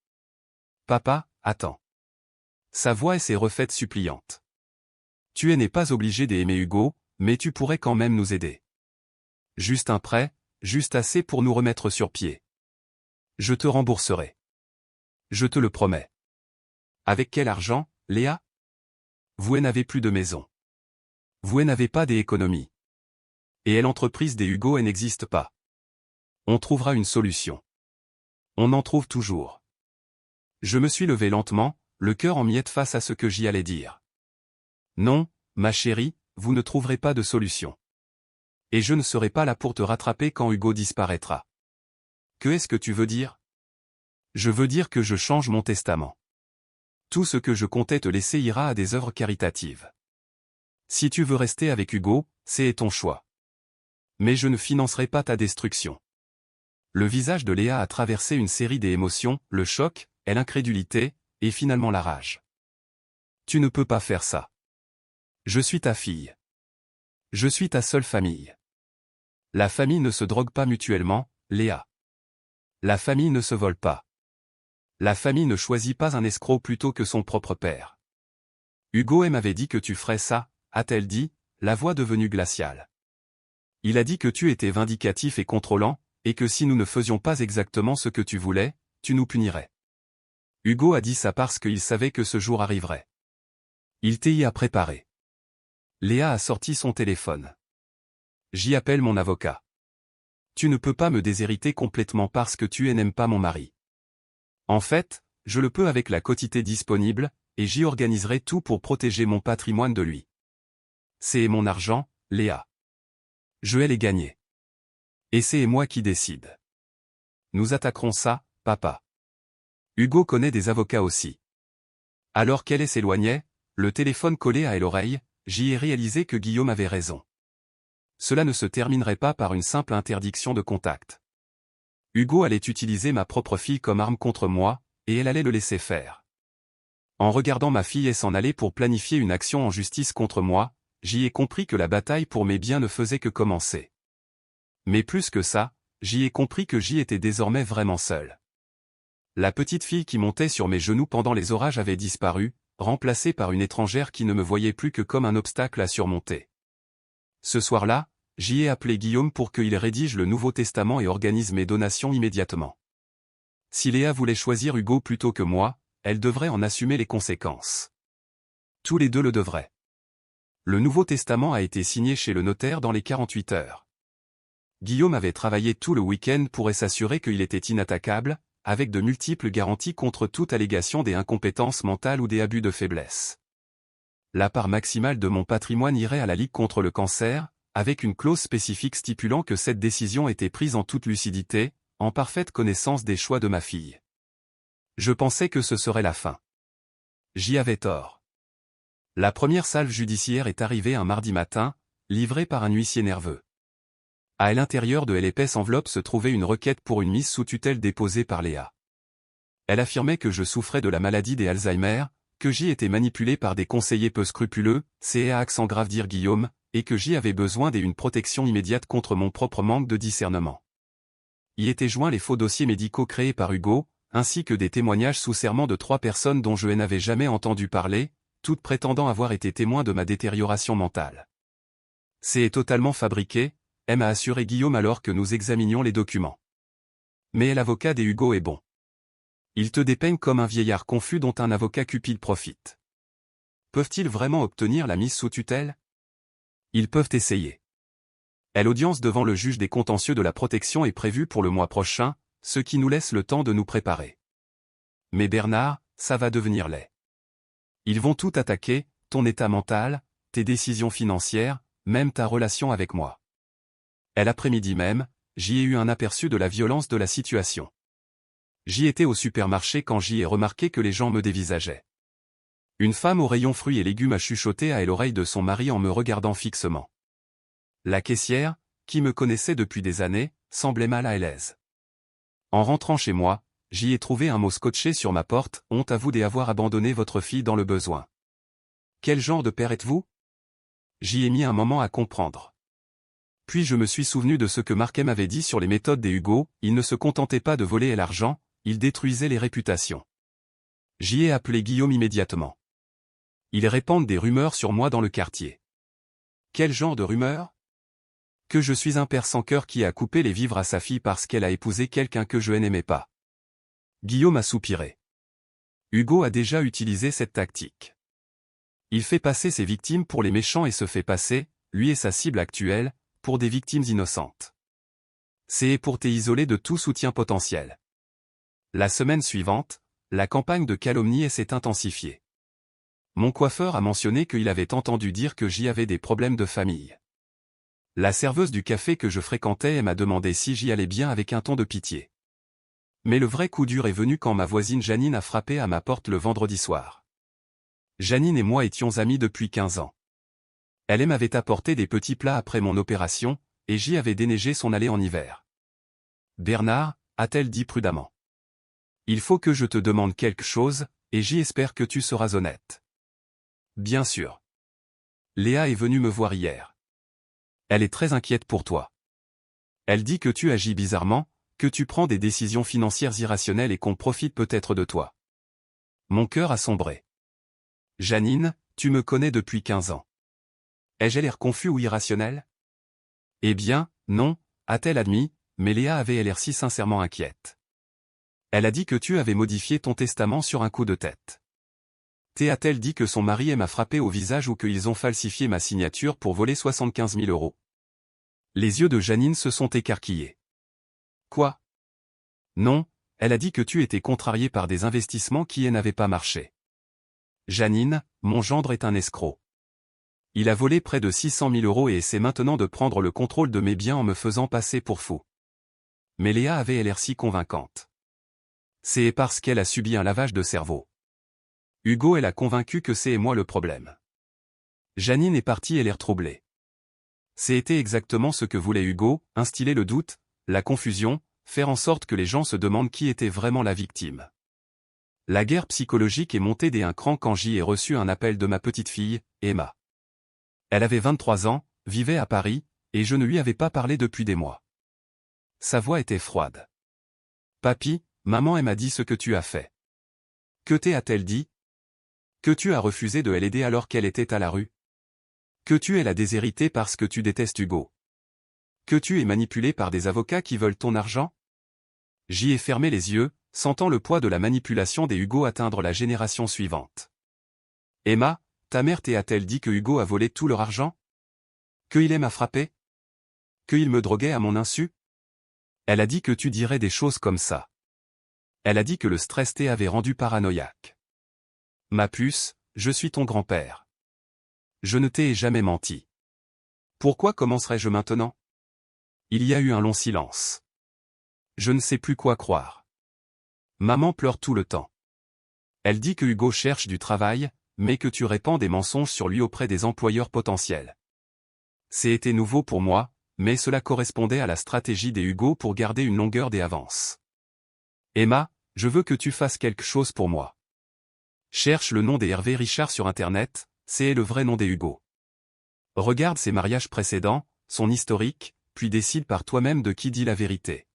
Papa, attends. Sa voix s'est refaite suppliante. Tu n'es pas obligé d'aimer Hugo, mais tu pourrais quand même nous aider. Juste un prêt, juste assez pour nous remettre sur pied. Je te rembourserai. Je te le promets. Avec quel argent, Léa? Vous n'avez plus de maison. Vous n'avez pas d'économie. Et l'entreprise des Hugo n'existe pas. On trouvera une solution. On en trouve toujours. Je me suis levé lentement, le cœur en miettes face à ce que j'y allais dire. Non, ma chérie, vous ne trouverez pas de solution. Et je ne serai pas là pour te rattraper quand Hugo disparaîtra. Que est-ce que tu veux dire? Je veux dire que je change mon testament. Tout ce que je comptais te laisser ira à des œuvres caritatives. Si tu veux rester avec Hugo, c'est ton choix. Mais je ne financerai pas ta destruction. Le visage de Léa a traversé une série d'émotions, le choc, l'incrédulité, et finalement la rage. Tu ne peux pas faire ça. Je suis ta fille. Je suis ta seule famille. La famille ne se drogue pas mutuellement, Léa. La famille ne se vole pas. La famille ne choisit pas un escroc plutôt que son propre père. Hugo m'avait dit que tu ferais ça, a-t-elle dit, la voix devenue glaciale. Il a dit que tu étais vindicatif et contrôlant, et que si nous ne faisions pas exactement ce que tu voulais, tu nous punirais. Hugo a dit ça parce qu'il savait que ce jour arriverait. Il t'y a préparé. Léa a sorti son téléphone. J'y appelle mon avocat. Tu ne peux pas me déshériter complètement parce que tu n'aimes pas mon mari. En fait, je le peux avec la quotité disponible, et j'y organiserai tout pour protéger mon patrimoine de lui. C'est mon argent, Léa. Je l'ai gagné. Et c'est moi qui décide. Nous attaquerons ça, papa. Hugo connaît des avocats aussi. Alors qu'elle s'éloignait, le téléphone collé à l'oreille, j'y ai réalisé que Guillaume avait raison. Cela ne se terminerait pas par une simple interdiction de contact. Hugo allait utiliser ma propre fille comme arme contre moi, et elle allait le laisser faire. En regardant ma fille s'en aller pour planifier une action en justice contre moi, j'y ai compris que la bataille pour mes biens ne faisait que commencer. Mais plus que ça, j'y ai compris que j'y étais désormais vraiment seul. La petite fille qui montait sur mes genoux pendant les orages avait disparu, remplacée par une étrangère qui ne me voyait plus que comme un obstacle à surmonter. Ce soir-là, j'y ai appelé Guillaume pour qu'il rédige le Nouveau Testament et organise mes donations immédiatement. Si Léa voulait choisir Hugo plutôt que moi, elle devrait en assumer les conséquences. Tous les deux le devraient. Le Nouveau Testament a été signé chez le notaire dans les 48 heures. Guillaume avait travaillé tout le week-end pour s'assurer qu'il était inattaquable, avec de multiples garanties contre toute allégation des incompétences mentales ou des abus de faiblesse. La part maximale de mon patrimoine irait à la Ligue contre le cancer, avec une clause spécifique stipulant que cette décision était prise en toute lucidité, en parfaite connaissance des choix de ma fille. Je pensais que ce serait la fin. J'y avais tort. La première salve judiciaire est arrivée un mardi matin, livrée par un huissier nerveux. À l'intérieur de l'épaisse enveloppe se trouvait une requête pour une mise sous tutelle déposée par Léa. Elle affirmait que je souffrais de la maladie des Alzheimer, que j'y étais manipulé par des conseillers peu scrupuleux, c'est à accent grave dire Guillaume, et que j'y avais besoin d'une protection immédiate contre mon propre manque de discernement. Y étaient joints les faux dossiers médicaux créés par Hugo, ainsi que des témoignages sous serment de 3 personnes dont je n'avais jamais entendu parler, toutes prétendant avoir été témoins de ma détérioration mentale. C'est totalement fabriqué, m'a assuré Guillaume alors que nous examinions les documents. Mais l'avocat des Hugo est bon. Il te dépeigne comme un vieillard confus dont un avocat cupide profite. Peuvent-ils vraiment obtenir la mise sous tutelle? Ils peuvent essayer. L'audience devant le juge des contentieux de la protection est prévue pour le mois prochain, ce qui nous laisse le temps de nous préparer. Mais Bernard, ça va devenir laid. Ils vont tout attaquer, ton état mental, tes décisions financières, même ta relation avec moi. L'après-midi même, j'y ai eu un aperçu de la violence de la situation. J'y étais au supermarché quand j'y ai remarqué que les gens me dévisageaient. Une femme au rayon fruits et légumes a chuchoté à l'oreille de son mari en me regardant fixement. La caissière, qui me connaissait depuis des années, semblait mal à l'aise. En rentrant chez moi, j'y ai trouvé un mot scotché sur ma porte, honte à vous d'avoir abandonné votre fille dans le besoin. Quel genre de père êtes-vous? J'y ai mis un moment à comprendre. Puis je me suis souvenu de ce que Marquet m'avait dit sur les méthodes des Hugo, il ne se contentait pas de voler l'argent, il détruisait les réputations. J'y ai appelé Guillaume immédiatement. Ils répandent des rumeurs sur moi dans le quartier. Quel genre de rumeurs? Que je suis un père sans cœur qui a coupé les vivres à sa fille parce qu'elle a épousé quelqu'un que je n'aimais pas. Guillaume a soupiré. Hugo a déjà utilisé cette tactique. Il fait passer ses victimes pour les méchants et se fait passer, lui et sa cible actuelle, pour des victimes innocentes. C'est pour t'isoler de tout soutien potentiel. La semaine suivante, la campagne de calomnie s'est intensifiée. Mon coiffeur a mentionné qu'il avait entendu dire que j'y avais des problèmes de famille. La serveuse du café que je fréquentais m'a demandé si j'y allais bien avec un ton de pitié. Mais le vrai coup dur est venu quand ma voisine Janine a frappé à ma porte le vendredi soir. Janine et moi étions amies depuis 15 ans. Elle m'avait apporté des petits plats après mon opération, et j'y avais déneigé son allée en hiver. Bernard, a-t-elle dit prudemment. Il faut que je te demande quelque chose, et j'y espère que tu seras honnête. Bien sûr. Léa est venue me voir hier. Elle est très inquiète pour toi. Elle dit que tu agis bizarrement, que tu prends des décisions financières irrationnelles et qu'on profite peut-être de toi. Mon cœur a sombré. Janine, tu me connais depuis 15 ans. Ai-je l'air confus ou irrationnel? Eh bien, non, a-t-elle admis, mais Léa avait l'air si sincèrement inquiète. Elle a dit que tu avais modifié ton testament sur un coup de tête. A-t-elle dit que son mari m'a frappé au visage ou qu'ils ont falsifié ma signature pour voler 75 000 €? Les yeux de Janine se sont écarquillés. Quoi? Non, elle a dit que tu étais contrarié par des investissements qui n'avaient pas marché. Janine, mon gendre est un escroc. Il a volé près de 600 000 € et essaie maintenant de prendre le contrôle de mes biens en me faisant passer pour fou. Mais Léa avait l'air si convaincante. C'est parce qu'elle a subi un lavage de cerveau. Hugo l'a convaincu que c'est moi le problème. Janine est partie et l'air troublée. C'était exactement ce que voulait Hugo, instiller le doute, la confusion, faire en sorte que les gens se demandent qui était vraiment la victime. La guerre psychologique est montée d'un cran quand j'y ai reçu un appel de ma petite fille, Emma. Elle avait 23 ans, vivait à Paris, et je ne lui avais pas parlé depuis des mois. Sa voix était froide. Papy, maman m'a dit ce que tu as fait. Que a-t-elle dit? Que tu as refusé de l'aider alors qu'elle était à la rue? Que tu la déshéritée parce que tu détestes Hugo? Que tu es manipulé par des avocats qui veulent ton argent? J'y ai fermé les yeux, sentant le poids de la manipulation des Hugo atteindre la génération suivante. Emma, ta mère a-t-elle dit que Hugo a volé tout leur argent? Qu'il m'a frappé? Qu'il me droguait à mon insu? Elle a dit que tu dirais des choses comme ça. Elle a dit que le stress avait rendu paranoïaque. Ma puce, je suis ton grand-père. Je ne t'ai jamais menti. Pourquoi commencerais-je maintenant? Il y a eu un long silence. Je ne sais plus quoi croire. Maman pleure tout le temps. Elle dit que Hugo cherche du travail, mais que tu répands des mensonges sur lui auprès des employeurs potentiels. C'était nouveau pour moi, mais cela correspondait à la stratégie des Hugo pour garder une longueur d'avance. Emma, je veux que tu fasses quelque chose pour moi. Cherche le nom des Hervé Richard sur Internet, c'est le vrai nom des Hugo. Regarde ses mariages précédents, son historique, puis décide par toi-même de qui dit la vérité.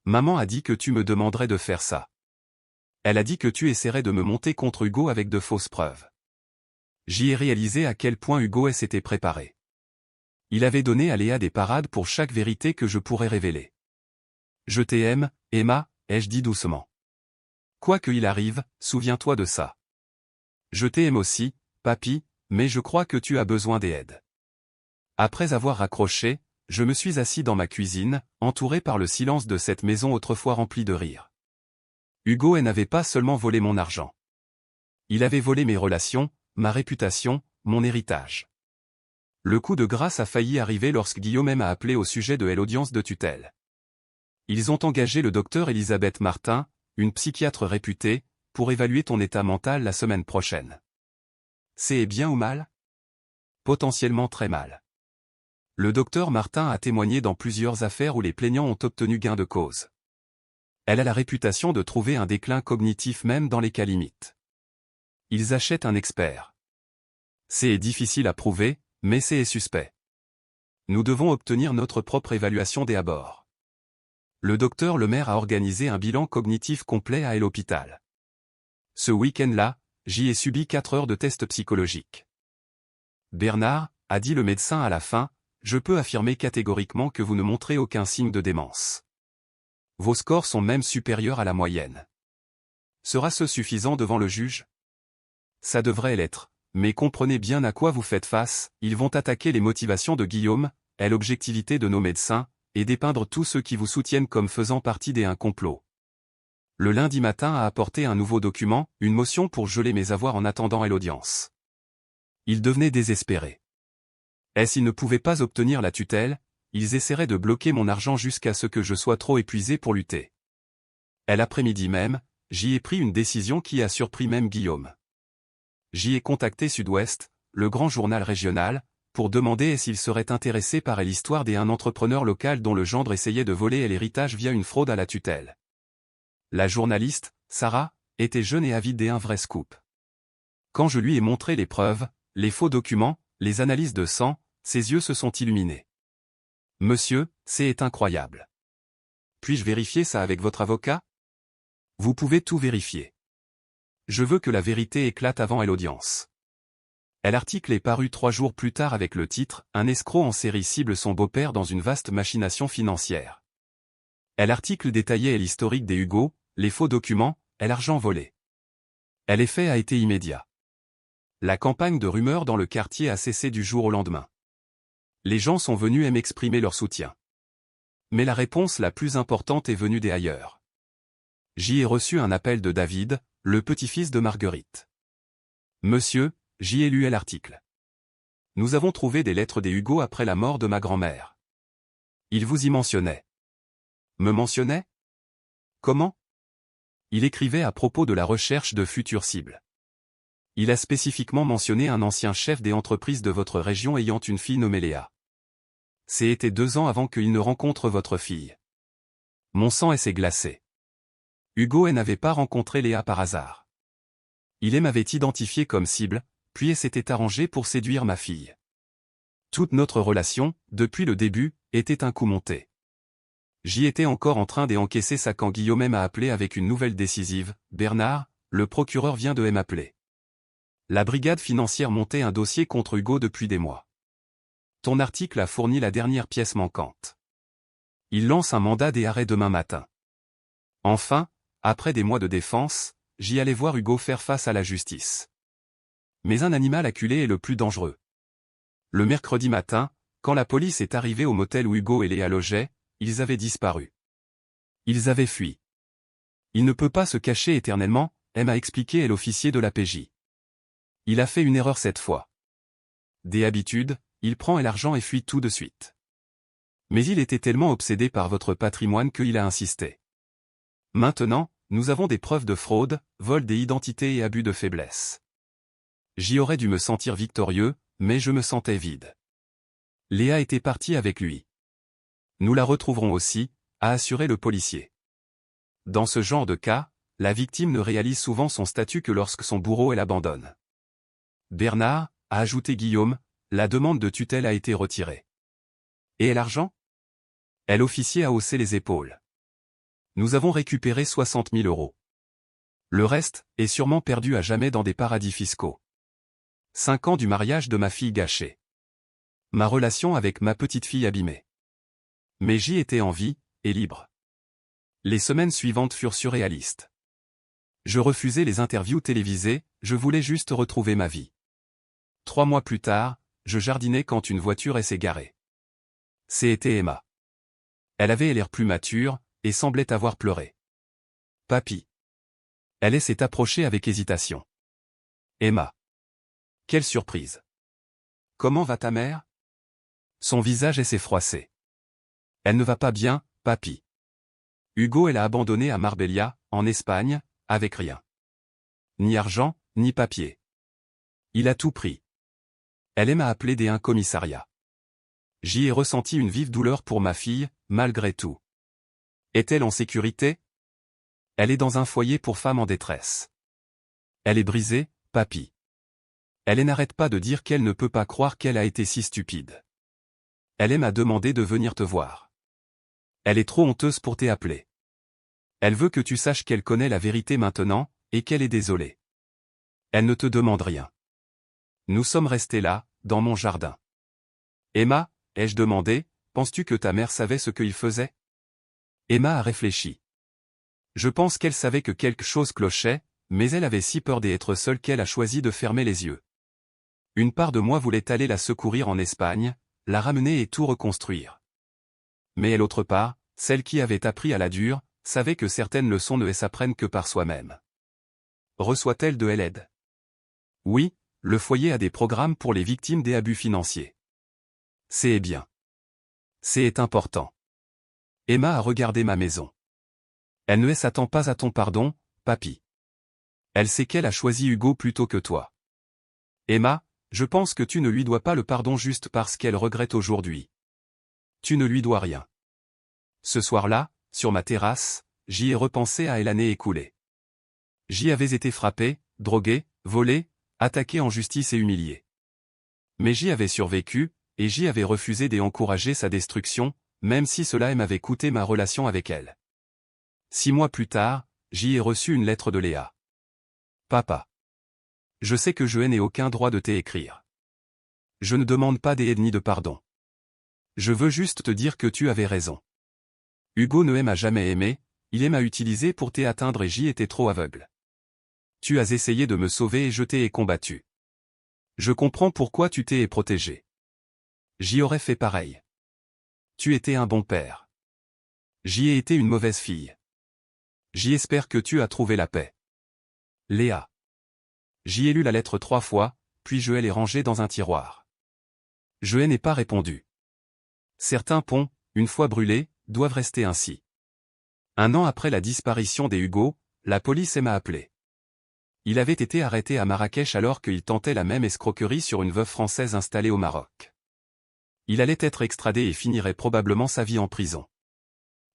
Maman a dit que tu me demanderais de faire ça. Elle a dit que tu essaierais de me monter contre Hugo avec de fausses preuves. J'y ai réalisé à quel point Hugo s'était préparé. Il avait donné à Léa des parades pour chaque vérité que je pourrais révéler. Je t'aime, Emma, ai-je dit doucement. Quoi qu'il arrive, souviens-toi de ça. Je t'aime aussi, papy, mais je crois que tu as besoin d'aide. Après avoir raccroché, je me suis assis dans ma cuisine, entouré par le silence de cette maison autrefois remplie de rire. Hugo n'avait pas seulement volé mon argent. Il avait volé mes relations, ma réputation, mon héritage. Le coup de grâce a failli arriver lorsque Guillaume m'a appelé au sujet de l'audience de tutelle. Ils ont engagé le docteur Elisabeth Martin, une psychiatre réputée, pour évaluer ton état mental la semaine prochaine. C'est bien ou mal? Potentiellement très mal. Le docteur Martin a témoigné dans plusieurs affaires où les plaignants ont obtenu gain de cause. Elle a la réputation de trouver un déclin cognitif même dans les cas limites. Ils achètent un expert. C'est difficile à prouver, mais c'est suspect. Nous devons obtenir notre propre évaluation des abords. Le docteur Lemaire a organisé un bilan cognitif complet à l'hôpital. Ce week-end-là, j'y ai subi 4 heures de tests psychologiques. Bernard, a dit le médecin à la fin, je peux affirmer catégoriquement que vous ne montrez aucun signe de démence. Vos scores sont même supérieurs à la moyenne. Sera-ce suffisant devant le juge? Ça devrait l'être, mais comprenez bien à quoi vous faites face, ils vont attaquer les motivations de Guillaume, et l'objectivité de nos médecins, et dépeindre tous ceux qui vous soutiennent comme faisant partie d'un complot. Le lundi matin a apporté un nouveau document, une motion pour geler mes avoirs en attendant l'audience. Ils devenaient désespérés. S'ils ne pouvaient pas obtenir la tutelle, ils essaieraient de bloquer mon argent jusqu'à ce que je sois trop épuisé pour lutter. L'après-midi même, j'y ai pris une décision qui a surpris même Guillaume. J'y ai contacté Sud-Ouest, le grand journal régional, pour demander s'il serait intéressé par l'histoire d'un entrepreneur local dont le gendre essayait de voler l'héritage via une fraude à la tutelle. La journaliste, Sarah, était jeune et avide d'un vrai scoop. Quand je lui ai montré les preuves, les faux documents, les analyses de sang, ses yeux se sont illuminés. Monsieur, c'est incroyable. Puis-je vérifier ça avec votre avocat? Vous pouvez tout vérifier. Je veux que la vérité éclate avant l'audience. L'article est paru 3 jours plus tard avec le titre « Un escroc en série cible son beau-père dans une vaste machination financière ». L'article détaillait l'historique des Hugo, les faux documents, et l'argent volé. L'effet a été immédiat. La campagne de rumeurs dans le quartier a cessé du jour au lendemain. Les gens sont venus m'exprimer leur soutien. Mais la réponse la plus importante est venue des ailleurs. J'y ai reçu un appel de David, le petit-fils de Marguerite. Monsieur, j'y ai lu l'article. Nous avons trouvé des lettres des Hugo après la mort de ma grand-mère. Il vous y mentionnait. Me mentionnait? Comment? Il écrivait à propos de la recherche de futures cibles. Il a spécifiquement mentionné un ancien chef des entreprises de votre région ayant une fille nommée Léa. C'était 2 ans avant qu'il ne rencontre votre fille. Mon sang s'est glacé. Hugo n'avait pas rencontré Léa par hasard. Il m'avait identifié comme cible, puis s'était arrangé pour séduire ma fille. Toute notre relation, depuis le début, était un coup monté. J'y étais encore en train d'encaisser ça quand Guillaume m'a appelé avec une nouvelle décisive. Bernard, le procureur vient de m'appeler. La brigade financière montait un dossier contre Hugo depuis des mois. Ton article a fourni la dernière pièce manquante. Il lance un mandat d'arrêt demain matin. Enfin, après des mois de défense, j'y allais voir Hugo faire face à la justice. Mais un animal acculé est le plus dangereux. Le mercredi matin, quand la police est arrivée au motel où Hugo et Léa logeaient, ils avaient disparu. Ils avaient fui. Il ne peut pas se cacher éternellement, m'a expliqué l'officier de la PJ. Il a fait une erreur cette fois. Des habitudes, il prend l'argent et fuit tout de suite. Mais il était tellement obsédé par votre patrimoine qu'il a insisté. Maintenant, nous avons des preuves de fraude, vol des identités et abus de faiblesse. J'y aurais dû me sentir victorieux, mais je me sentais vide. Léa était partie avec lui. Nous la retrouverons aussi, a assuré le policier. Dans ce genre de cas, la victime ne réalise souvent son statut que lorsque son bourreau l'abandonne. Bernard, a ajouté Guillaume, la demande de tutelle a été retirée. Et l'argent? L'officier a haussé les épaules. Nous avons récupéré 60 000 €. Le reste est sûrement perdu à jamais dans des paradis fiscaux. 5 ans du mariage de ma fille gâchée. Ma relation avec ma petite fille abîmée. Mais j'y étais en vie, et libre. Les semaines suivantes furent surréalistes. Je refusais les interviews télévisées, je voulais juste retrouver ma vie. 3 mois plus tard, je jardinais quand une voiture s'est garée. C'était Emma. Elle avait l'air plus mature, et semblait avoir pleuré. Papy. Elle s'est approchée avec hésitation. Emma. Quelle surprise. Comment va ta mère? Son visage s'est froissé. Elle ne va pas bien, papy. Hugo l'a abandonnée à Marbella, en Espagne, avec rien. Ni argent, ni papier. Il a tout pris. Elle m'a appelé d'un commissariat. J'y ai ressenti une vive douleur pour ma fille, malgré tout. Est-elle en sécurité? Elle est dans un foyer pour femmes en détresse. Elle est brisée, papy. Elle n'arrête pas de dire qu'elle ne peut pas croire qu'elle a été si stupide. Elle m'a demandé de venir te voir. Elle est trop honteuse pour t'appeler. Elle veut que tu saches qu'elle connaît la vérité maintenant, et qu'elle est désolée. Elle ne te demande rien. Nous sommes restés là, dans mon jardin. Emma, ai-je demandé, penses-tu que ta mère savait ce qu'il faisait? Emma a réfléchi. Je pense qu'elle savait que quelque chose clochait, mais elle avait si peur d'être seule qu'elle a choisi de fermer les yeux. Une part de moi voulait aller la secourir en Espagne, la ramener et tout reconstruire. Mais l'autre part, celle qui avait appris à la dure, savait que certaines leçons ne s'apprennent que par soi-même. Reçoit-elle de l'aide? Oui, le foyer a des programmes pour les victimes des abus financiers. C'est bien. C'est important. Emma a regardé ma maison. Elle ne s'attend pas à ton pardon, papy. Elle sait qu'elle a choisi Hugo plutôt que toi. Emma, je pense que tu ne lui dois pas le pardon juste parce qu'elle regrette aujourd'hui. Tu ne lui dois rien. Ce soir-là, sur ma terrasse, j'y ai repensé à l'année écoulée. J'y avais été frappé, drogué, volé, attaqué en justice et humilié. Mais j'y avais survécu, et j'y avais refusé d'encourager sa destruction, même si cela m'avait coûté ma relation avec elle. 6 mois plus tard, j'y ai reçu une lettre de Léa. Papa. Je sais que je n'ai aucun droit de t'écrire. Je ne demande pas d'aide ni de pardon. Je veux juste te dire que tu avais raison. Hugo ne m'a jamais aimé, il m'a utilisé pour t'atteindre et j'y étais trop aveugle. Tu as essayé de me sauver et je t'ai combattu. Je comprends pourquoi tu t'es protégé. J'y aurais fait pareil. Tu étais un bon père. J'y ai été une mauvaise fille. J'y espère que tu as trouvé la paix. Léa. J'y ai lu la lettre 3 fois, puis je l'ai rangée dans un tiroir. Je n'ai pas répondu. Certains ponts, une fois brûlés, doivent rester ainsi. 1 an après la disparition des Hugo, la police m'a appelé. Il avait été arrêté à Marrakech alors qu'il tentait la même escroquerie sur une veuve française installée au Maroc. Il allait être extradé et finirait probablement sa vie en prison.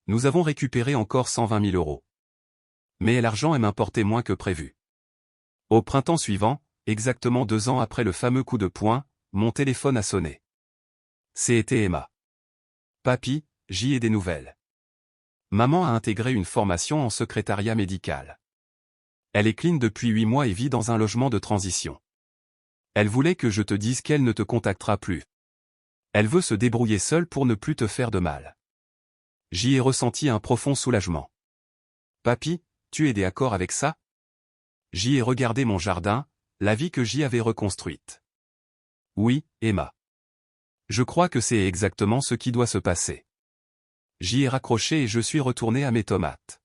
Nous avons récupéré encore 120 000 €. Mais l'argent m'importait moins que prévu. Au printemps suivant, exactement 2 ans après le fameux coup de poing, mon téléphone a sonné. C'était Emma. Papy, j'y ai des nouvelles. Maman a intégré une formation en secrétariat médical. Elle est clean depuis 8 mois et vit dans un logement de transition. Elle voulait que je te dise qu'elle ne te contactera plus. Elle veut se débrouiller seule pour ne plus te faire de mal. J'y ai ressenti un profond soulagement. Papy, tu es d'accord avec ça? J'y ai regardé mon jardin, la vie que j'y avais reconstruite. Oui, Emma. Je crois que c'est exactement ce qui doit se passer. J'y ai raccroché et je suis retourné à mes tomates.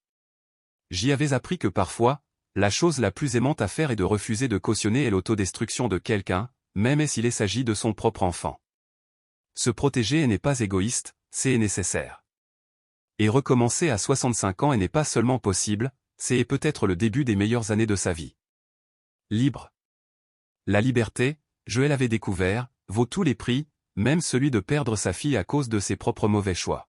J'y avais appris que parfois, la chose la plus aimante à faire est de refuser de cautionner l'autodestruction de quelqu'un, même s'il s'agit de son propre enfant. Se protéger n'est pas égoïste, c'est nécessaire. Et recommencer à 65 ans n'est pas seulement possible, c'est peut-être le début des meilleures années de sa vie. Libre. La liberté, je l'avais découvert, vaut tous les prix, même celui de perdre sa fille à cause de ses propres mauvais choix.